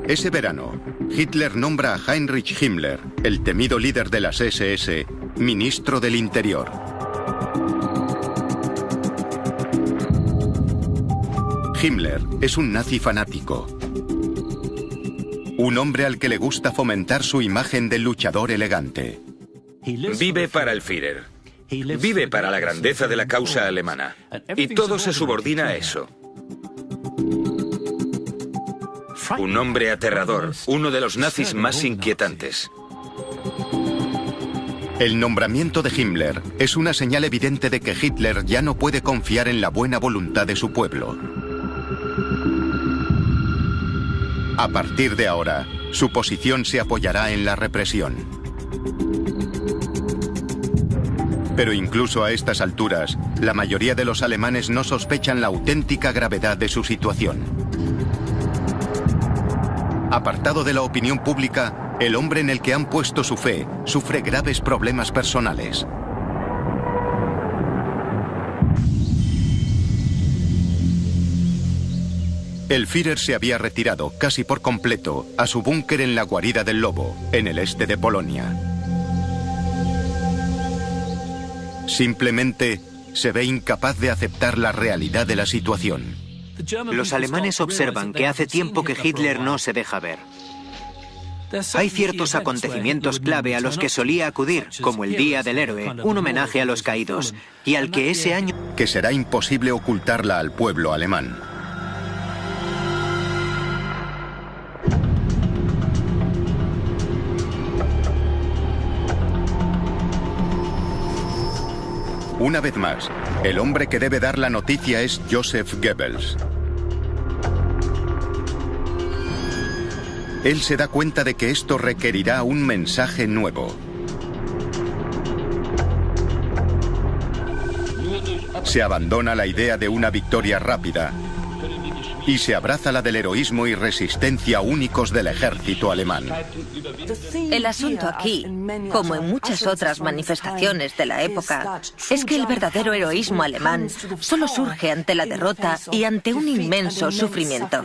Speaker 1: Ese verano, Hitler nombra a Heinrich Himmler, el temido líder de las SS, ministro del Interior. Himmler es un nazi fanático. Un hombre al que le gusta fomentar su imagen de luchador elegante.
Speaker 7: Vive para el Führer. Vive para la grandeza de la causa alemana. Y todo se subordina a eso. Un hombre aterrador, uno de los nazis más inquietantes.
Speaker 1: El nombramiento de Himmler es una señal evidente de que Hitler ya no puede confiar en la buena voluntad de su pueblo. A partir de ahora, su posición se apoyará en la represión. Pero incluso a estas alturas, la mayoría de los alemanes no sospechan la auténtica gravedad de su situación. Apartado de la opinión pública, el hombre en el que han puesto su fe sufre graves problemas personales. El Führer se había retirado casi por completo a su búnker en la guarida del Lobo, en el este de Polonia. Simplemente se ve incapaz de aceptar la realidad de la situación.
Speaker 8: Los alemanes observan que hace tiempo que Hitler no se deja ver. Hay ciertos acontecimientos clave a los que solía acudir, como el Día del Héroe, un homenaje a los caídos, y al que ese año...
Speaker 1: que será imposible ocultarla al pueblo alemán. Una vez más, el hombre que debe dar la noticia es Joseph Goebbels. Él se da cuenta de que esto requerirá un mensaje nuevo. Se abandona la idea de una victoria rápida y se abraza la del heroísmo y resistencia únicos del ejército alemán.
Speaker 3: El asunto aquí, como en muchas otras manifestaciones de la época, es que el verdadero heroísmo alemán solo surge ante la derrota y ante un inmenso sufrimiento.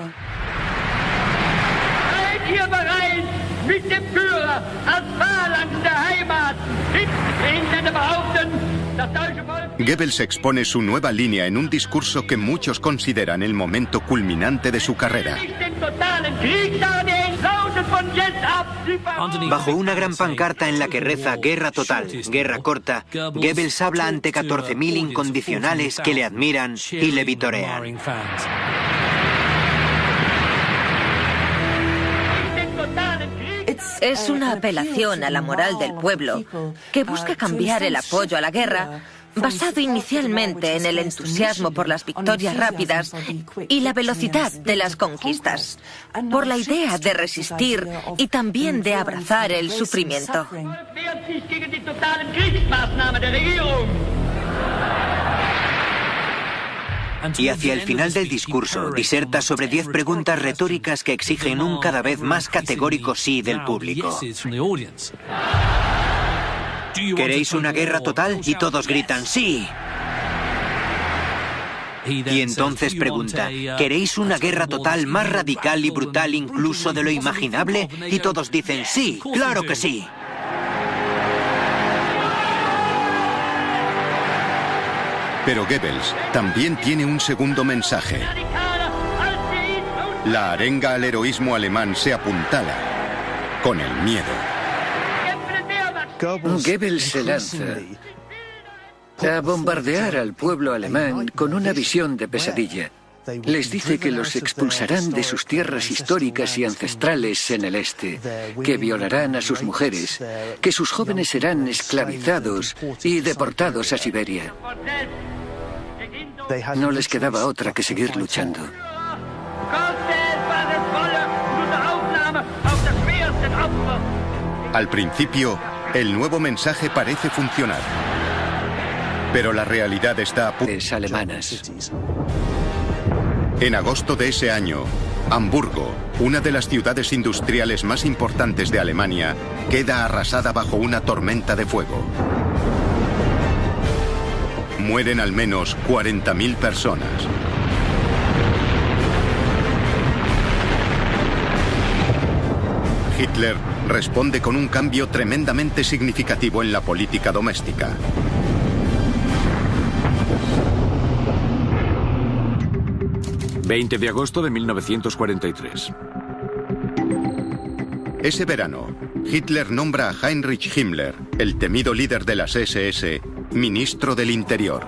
Speaker 1: Goebbels expone su nueva línea en un discurso que muchos consideran el momento culminante de su carrera.
Speaker 8: Bajo una gran pancarta en la que reza "Guerra total, guerra corta", Goebbels habla ante 14.000 incondicionales que le admiran y le vitorean.
Speaker 3: Es una apelación a la moral del pueblo que busca cambiar el apoyo a la guerra, basado inicialmente en el entusiasmo por las victorias rápidas y la velocidad de las conquistas, por la idea de resistir y también de abrazar el sufrimiento.
Speaker 8: Y hacia el final del discurso diserta sobre 10 preguntas retóricas que exigen un cada vez más categórico sí del público. ¿Queréis una guerra total? Y todos gritan ¡sí! Y entonces pregunta, ¿queréis una guerra total más radical y brutal incluso de lo imaginable? Y todos dicen ¡sí! ¡Claro que sí!
Speaker 1: Pero Goebbels también tiene un segundo mensaje. La arenga al heroísmo alemán se apuntala con el miedo.
Speaker 6: Goebbels se lanza a bombardear al pueblo alemán con una visión de pesadilla. Les dice que los expulsarán de sus tierras históricas y ancestrales en el este, que violarán a sus mujeres, que sus jóvenes serán esclavizados y deportados a Siberia. No les quedaba otra que seguir luchando.
Speaker 1: Al principio, el nuevo mensaje parece funcionar. Pero la realidad está a punto.
Speaker 6: Alemanas.
Speaker 1: En agosto de ese año, Hamburgo, una de las ciudades industriales más importantes de Alemania, queda arrasada bajo una tormenta de fuego. Mueren al menos 40.000 personas. Hitler responde con un cambio tremendamente significativo en la política doméstica.
Speaker 2: ...20 de agosto de 1943.
Speaker 1: Ese verano, Hitler nombra a Heinrich Himmler, el temido líder de las SS, ministro del Interior.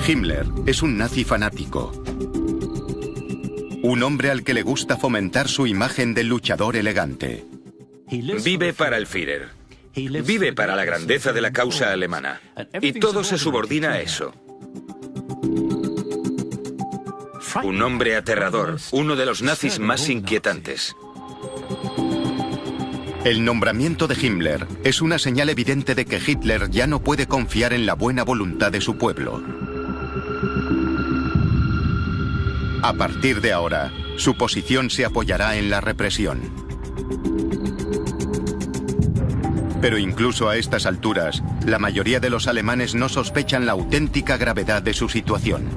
Speaker 1: Himmler es un nazi fanático. Un hombre al que le gusta fomentar su imagen de luchador elegante.
Speaker 7: Vive para el Führer. Vive para la grandeza de la causa alemana. Y todo se subordina a eso. Un hombre aterrador, uno de los nazis más inquietantes.
Speaker 1: El nombramiento de Himmler es una señal evidente de que Hitler ya no puede confiar en la buena voluntad de su pueblo. A partir de ahora, su posición se apoyará en la represión. Pero incluso a estas alturas, la mayoría de los alemanes no sospechan la auténtica gravedad de su situación.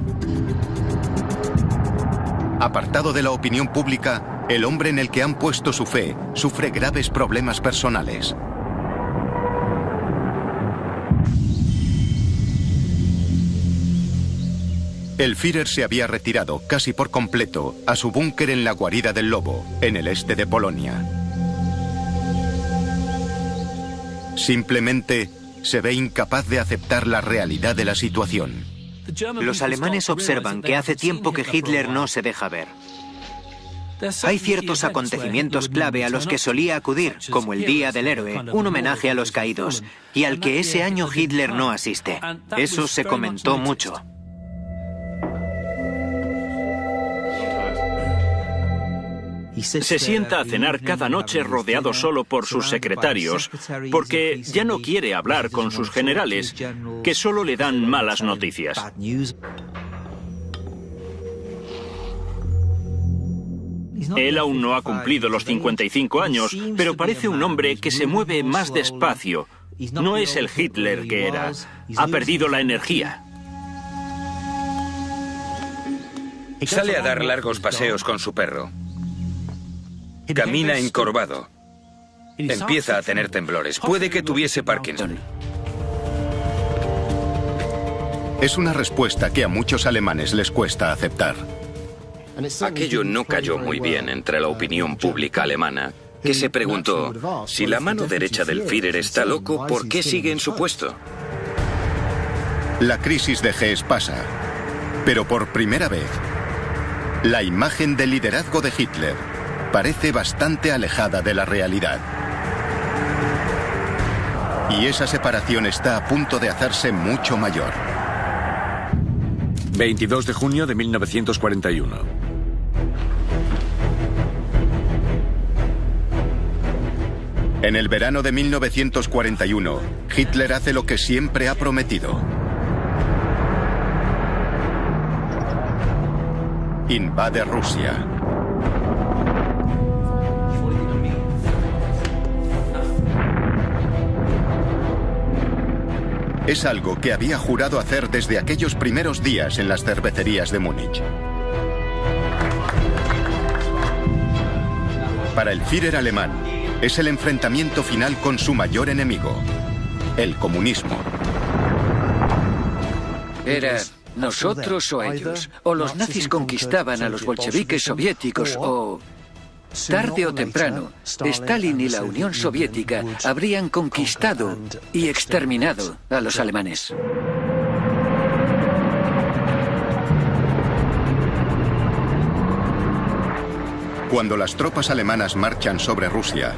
Speaker 1: Apartado de la opinión pública, el hombre en el que han puesto su fe sufre graves problemas personales. El Führer se había retirado casi por completo a su búnker en la guarida del Lobo, en el este de Polonia. Simplemente se ve incapaz de aceptar la realidad de la situación.
Speaker 8: Los alemanes observan que hace tiempo que Hitler no se deja ver. Hay ciertos acontecimientos clave a los que solía acudir, como el Día del Héroe, un homenaje a los caídos, y al que ese año Hitler no asiste. Eso se comentó mucho.
Speaker 4: Se sienta a cenar cada noche rodeado solo por sus secretarios, porque ya no quiere hablar con sus generales, que solo le dan malas noticias. Él aún no ha cumplido los 55 años, pero parece un hombre que se mueve más despacio. No es el Hitler que era. Ha perdido la energía.
Speaker 7: Sale a dar largos paseos con su perro. Camina encorvado. Empieza a tener temblores. Puede que tuviese Parkinson.
Speaker 1: Es una respuesta que a muchos alemanes les cuesta aceptar.
Speaker 5: Aquello no cayó muy bien entre la opinión pública alemana, que se preguntó, si la mano derecha del Führer está loco, ¿por qué sigue en su puesto?
Speaker 1: La crisis de Hesse pasa, pero por primera vez, la imagen del liderazgo de Hitler parece bastante alejada de la realidad. Y esa separación está a punto de hacerse mucho mayor.
Speaker 2: 22 de junio de 1941.
Speaker 1: En el verano de 1941, Hitler hace lo que siempre ha prometido. Invade Rusia. Es algo que había jurado hacer desde aquellos primeros días en las cervecerías de Múnich. Para el Führer alemán, es el enfrentamiento final con su mayor enemigo, el comunismo.
Speaker 6: Era nosotros o ellos. O los nazis conquistaban a los bolcheviques soviéticos o... Tarde o temprano, Stalin y la Unión Soviética habrían conquistado y exterminado a los alemanes.
Speaker 1: Cuando las tropas alemanas marchan sobre Rusia,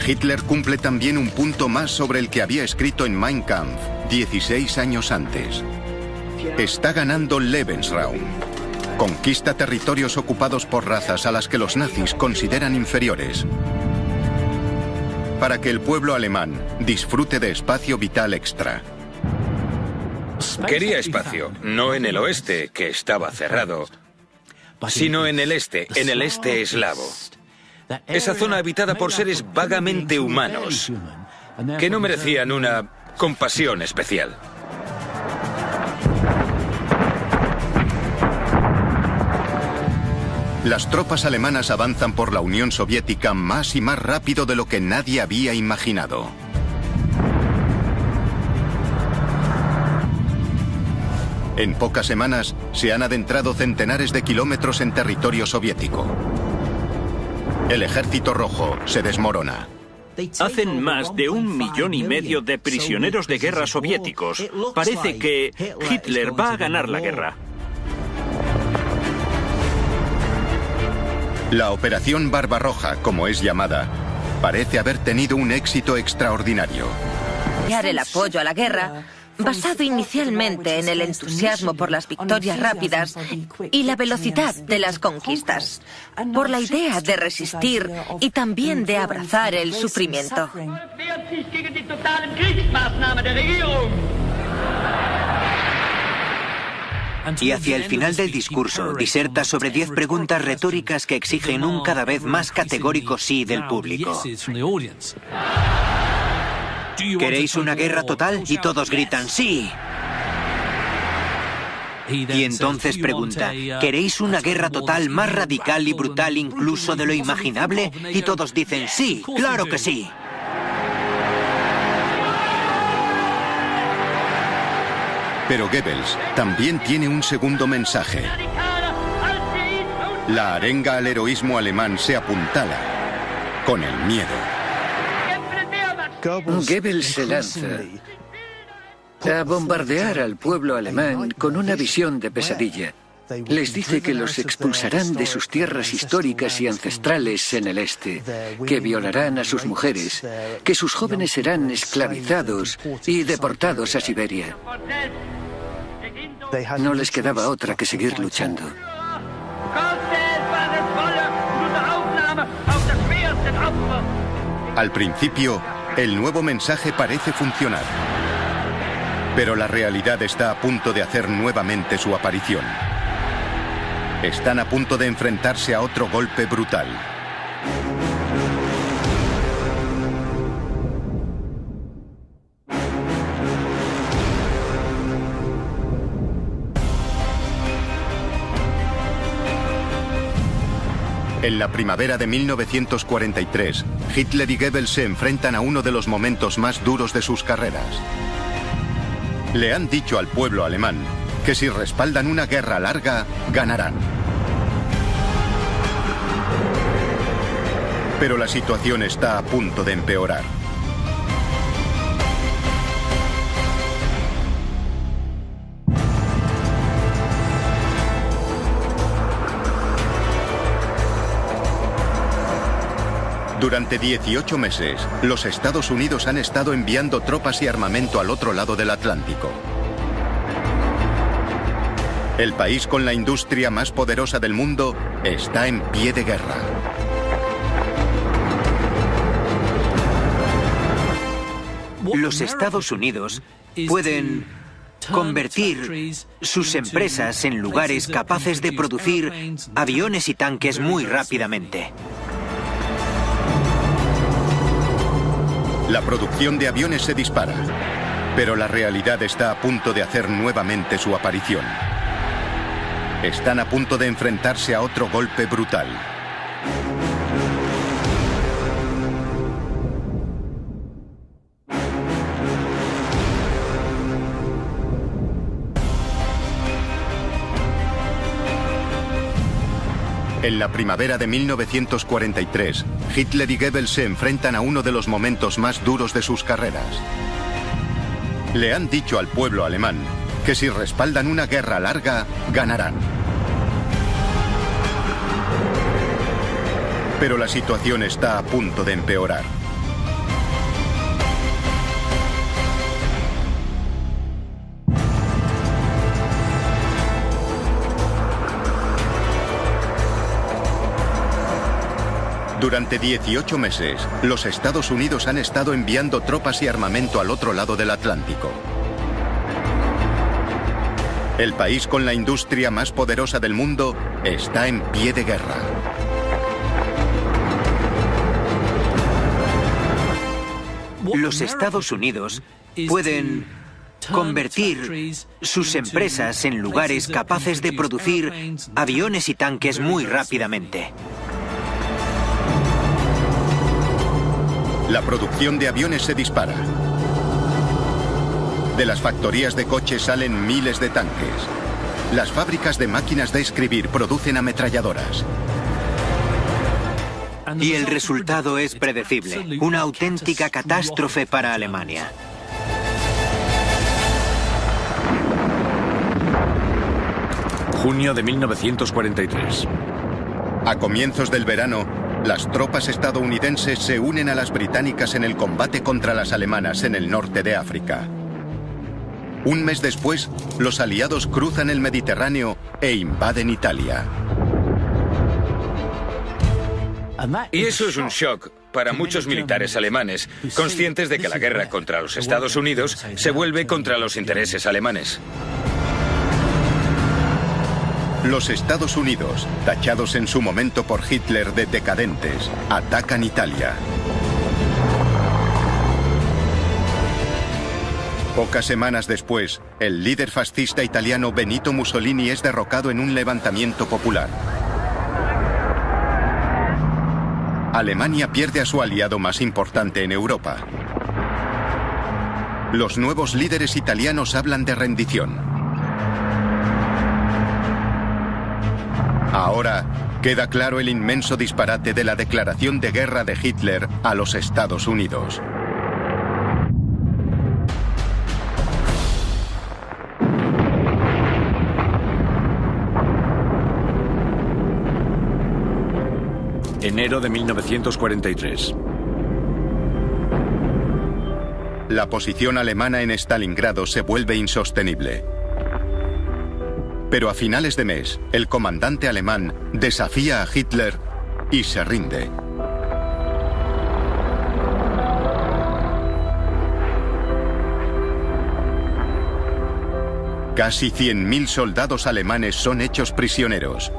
Speaker 1: Hitler cumple también un punto más sobre el que había escrito en Mein Kampf 16 años antes. Está ganando Lebensraum. Conquista territorios ocupados por razas a las que los nazis consideran inferiores, para que el pueblo alemán disfrute de espacio vital extra.
Speaker 7: Quería espacio, no en el oeste, que estaba cerrado, sino en el este eslavo. Esa zona habitada por seres vagamente humanos, que no merecían una compasión especial.
Speaker 1: Las tropas alemanas avanzan por la Unión Soviética más y más rápido de lo que nadie había imaginado. En pocas semanas se han adentrado centenares de kilómetros en territorio soviético. El Ejército Rojo se desmorona.
Speaker 4: Hacen más de 1,5 millones de prisioneros de guerra soviéticos. Parece que Hitler va a ganar la guerra.
Speaker 1: La Operación Barbarroja, como es llamada, parece haber tenido un éxito extraordinario.
Speaker 3: El apoyo a la guerra, basado inicialmente en el entusiasmo por las victorias rápidas y la velocidad de las conquistas, por la idea de resistir y también de abrazar el sufrimiento.
Speaker 8: Y hacia el final del discurso diserta sobre 10 preguntas retóricas que exigen un cada vez más categórico sí del público. ¿Queréis una guerra total? Y todos gritan ¡sí! Y entonces pregunta, ¿queréis una guerra total más radical y brutal incluso de lo imaginable? Y todos dicen ¡sí! ¡Claro que sí!
Speaker 1: Pero Goebbels también tiene un segundo mensaje. La arenga al heroísmo alemán se apuntala con el miedo.
Speaker 6: Goebbels se lanza a bombardear al pueblo alemán con una visión de pesadilla. Les dice que los expulsarán de sus tierras históricas y ancestrales en el este, que violarán a sus mujeres, que sus jóvenes serán esclavizados y deportados a Siberia. No les quedaba otra que seguir luchando.
Speaker 1: Al principio, el nuevo mensaje parece funcionar. Pero la realidad está a punto de hacer nuevamente su aparición. Están a punto de enfrentarse a otro golpe brutal. En la primavera de 1943, Hitler y Goebbels se enfrentan a uno de los momentos más duros de sus carreras. Le han dicho al pueblo alemán que si respaldan una guerra larga, ganarán. Pero la situación está a punto de empeorar. Durante 18 meses, los Estados Unidos han estado enviando tropas y armamento al otro lado del Atlántico. El país con la industria más poderosa del mundo está en pie de guerra.
Speaker 8: Los Estados Unidos pueden convertir sus empresas en lugares capaces de producir aviones y tanques muy rápidamente.
Speaker 1: La producción de aviones se dispara, pero la realidad está a punto de hacer nuevamente su aparición. Están a punto de enfrentarse a otro golpe brutal. En la primavera de 1943, Hitler y Goebbels se enfrentan a uno de los momentos más duros de sus carreras. Le han dicho al pueblo alemán que si respaldan una guerra larga, ganarán. Pero la situación está a punto de empeorar. Durante 18 meses, los Estados Unidos han estado enviando tropas y armamento al otro lado del Atlántico. El país con la industria más poderosa del mundo está en pie de guerra.
Speaker 8: Los Estados Unidos pueden convertir sus empresas en lugares capaces de producir aviones y tanques muy rápidamente.
Speaker 1: La producción de aviones se dispara. De las factorías de coches salen miles de tanques. Las fábricas de máquinas de escribir producen ametralladoras.
Speaker 8: Y el resultado es predecible, una auténtica catástrofe para Alemania.
Speaker 2: Junio de 1943.
Speaker 1: A comienzos del verano, las tropas estadounidenses se unen a las británicas en el combate contra las alemanas en el norte de África. Un mes después, los aliados cruzan el Mediterráneo e invaden Italia.
Speaker 7: Y eso es un shock para muchos militares alemanes, conscientes de que la guerra contra los Estados Unidos se vuelve contra los intereses alemanes.
Speaker 1: Los Estados Unidos, tachados en su momento por Hitler de decadentes, atacan Italia. Pocas semanas después, el líder fascista italiano Benito Mussolini es derrocado en un levantamiento popular. Alemania pierde a su aliado más importante en Europa. Los nuevos líderes italianos hablan de rendición. Ahora queda claro el inmenso disparate de la declaración de guerra de Hitler a los Estados Unidos.
Speaker 2: Enero de 1943.
Speaker 1: La posición alemana en Stalingrado se vuelve insostenible. Pero a finales de mes, el comandante alemán desafía a Hitler y se rinde. Casi 100.000 soldados alemanes son hechos prisioneros,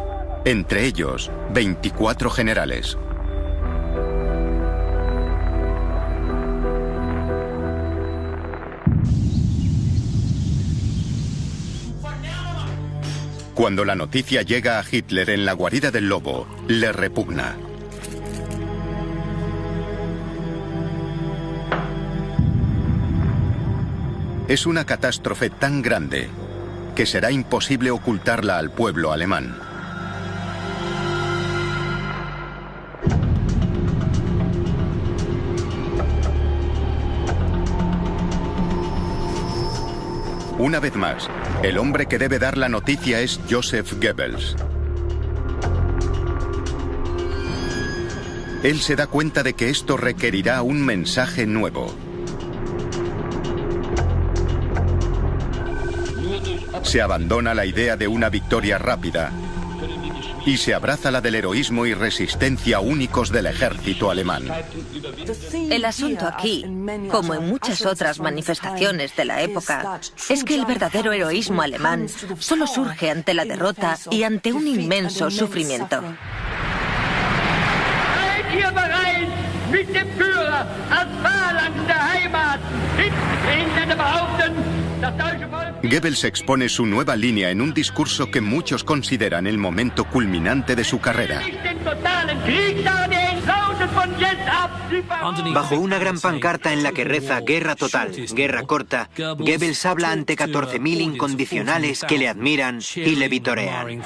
Speaker 1: entre ellos 24 generales. Cuando la noticia llega a Hitler en la guarida del lobo, le repugna. Es una catástrofe tan grande que será imposible ocultarla al pueblo alemán. Una vez más, el hombre que debe dar la noticia es Joseph Goebbels. Él se da cuenta de que esto requerirá un mensaje nuevo. Se abandona la idea de una victoria rápida y se abraza la del heroísmo y resistencia únicos del ejército alemán.
Speaker 3: El asunto aquí, como en muchas otras manifestaciones de la época, es que el verdadero heroísmo alemán solo surge ante la derrota y ante un inmenso sufrimiento.
Speaker 1: Goebbels expone su nueva línea en un discurso que muchos consideran el momento culminante de su carrera.
Speaker 8: Bajo una gran pancarta en la que reza "Guerra total, guerra corta", Goebbels habla ante 14.000 incondicionales que le admiran y le vitorean.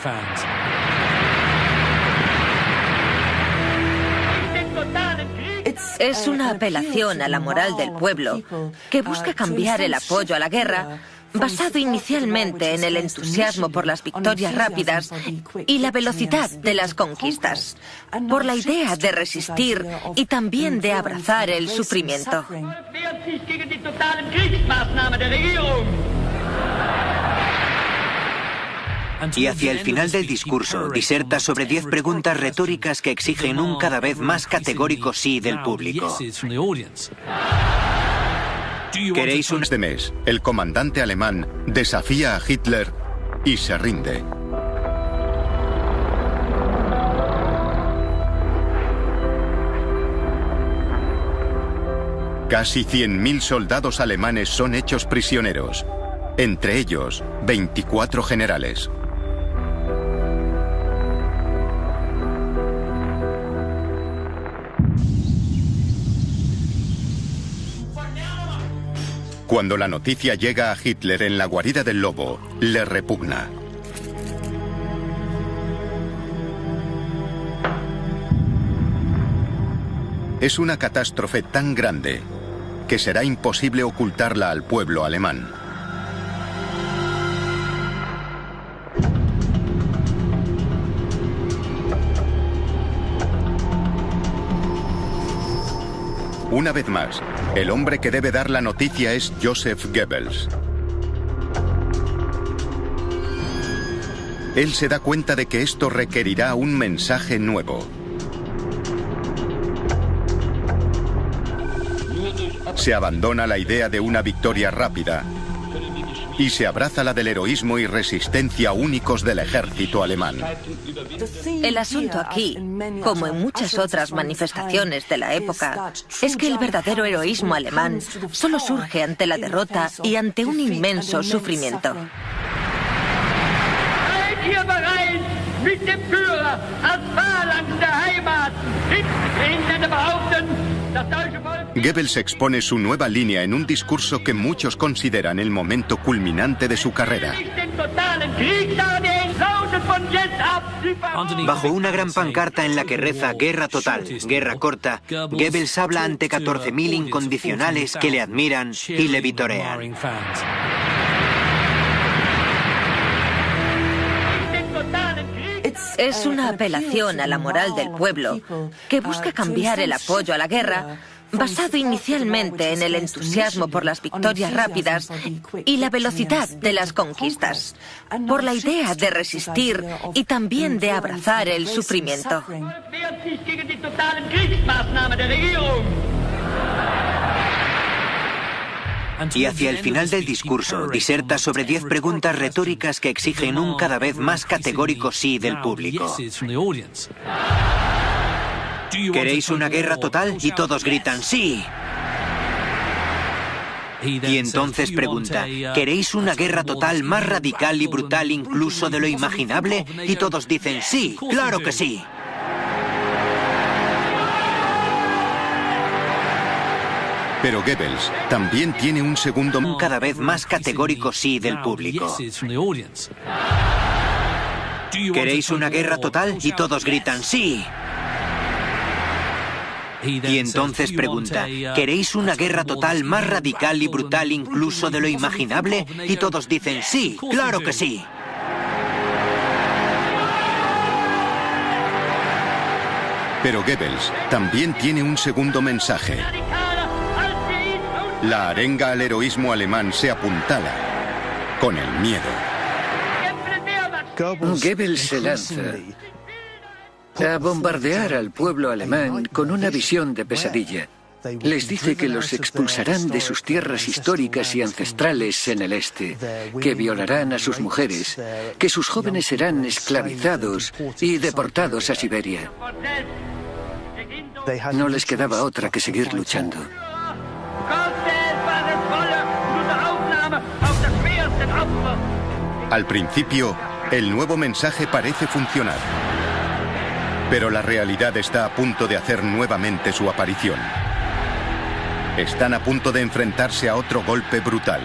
Speaker 3: Es una apelación a la moral del pueblo que busca cambiar el apoyo a la guerra, basado inicialmente en el entusiasmo por las victorias rápidas y la velocidad de las conquistas, por la idea de resistir y también de abrazar el sufrimiento.
Speaker 8: Y hacia el final del discurso diserta sobre 10 preguntas retóricas que exigen un cada vez más categórico sí del público.
Speaker 1: ¿Queréis un mes? El comandante alemán desafía a Hitler y se rinde. Casi 100.000 soldados alemanes son hechos prisioneros, entre ellos 24 generales. Cuando la noticia llega a Hitler en la guarida del lobo, le repugna. Es una catástrofe tan grande que será imposible ocultarla al pueblo alemán. Una vez más, el hombre que debe dar la noticia es Joseph Goebbels. Él se da cuenta de que esto requerirá un mensaje nuevo. Se abandona la idea de una victoria rápida y se abraza la del heroísmo y resistencia únicos del ejército alemán.
Speaker 3: El asunto aquí, como en muchas otras manifestaciones de la época, es que el verdadero heroísmo alemán solo surge ante la derrota y ante un inmenso sufrimiento.
Speaker 1: Goebbels expone su nueva línea en un discurso que muchos consideran el momento culminante de su carrera.
Speaker 8: Bajo una gran pancarta en la que reza "Guerra total, guerra corta", Goebbels habla ante 14.000 incondicionales que le admiran y le vitorean.
Speaker 3: Es una apelación a la moral del pueblo que busca cambiar el apoyo a la guerra, basado inicialmente en el entusiasmo por las victorias rápidas y la velocidad de las conquistas, por la idea de resistir y también de abrazar el sufrimiento.
Speaker 8: Y hacia el final del discurso diserta sobre 10 preguntas retóricas que exigen un cada vez más categórico sí del público. ¿Queréis una guerra total? Y todos gritan ¡sí! Y entonces pregunta, ¿queréis una guerra total más radical y brutal incluso de lo imaginable? Y todos dicen ¡sí! ¡Claro que sí!
Speaker 1: Pero Goebbels también tiene un segundo...
Speaker 8: Un cada vez más categórico sí del público. ¿Queréis una guerra total? Y todos gritan ¡sí! Y entonces pregunta, ¿queréis una guerra total más radical y brutal incluso de lo imaginable? Y todos dicen ¡sí! ¡Claro que sí!
Speaker 1: Pero Goebbels también tiene un segundo mensaje. La arenga al heroísmo alemán se apuntala con el miedo.
Speaker 6: Goebbels se lanza a bombardear al pueblo alemán con una visión de pesadilla. Les dice que los expulsarán de sus tierras históricas y ancestrales en el este, que violarán a sus mujeres, que sus jóvenes serán esclavizados y deportados a Siberia. No les quedaba otra que seguir luchando.
Speaker 1: Al principio, el nuevo mensaje parece funcionar. Pero la realidad está a punto de hacer nuevamente su aparición. Están a punto de enfrentarse a otro golpe brutal.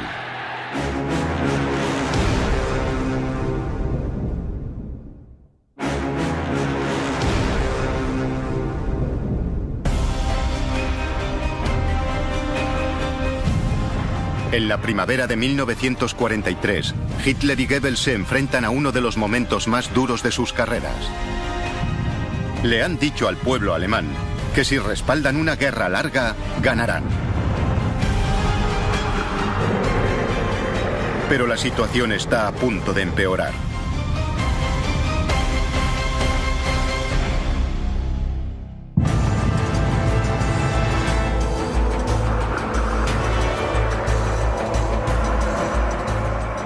Speaker 1: En la primavera de 1943, Hitler y Goebbels se enfrentan a uno de los momentos más duros de sus carreras. Le han dicho al pueblo alemán que si respaldan una guerra larga, ganarán. Pero la situación está a punto de empeorar.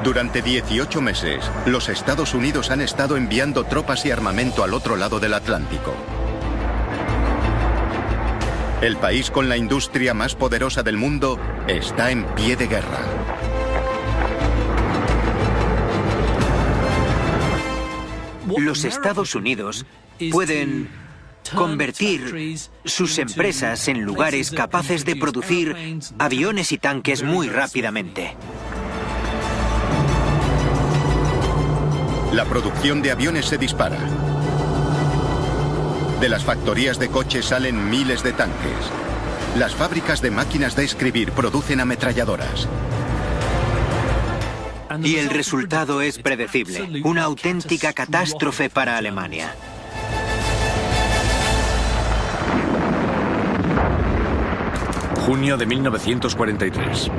Speaker 1: Durante 18 meses, los Estados Unidos han estado enviando tropas y armamento al otro lado del Atlántico. El país con la industria más poderosa del mundo está en pie de guerra.
Speaker 8: Los Estados Unidos pueden convertir sus empresas en lugares capaces de producir aviones y tanques muy rápidamente.
Speaker 1: La producción de aviones se dispara. De las factorías de coches salen miles de tanques. Las fábricas de máquinas de escribir producen ametralladoras.
Speaker 8: Y el resultado es predecible, una auténtica catástrofe para Alemania.
Speaker 2: Junio de 1943.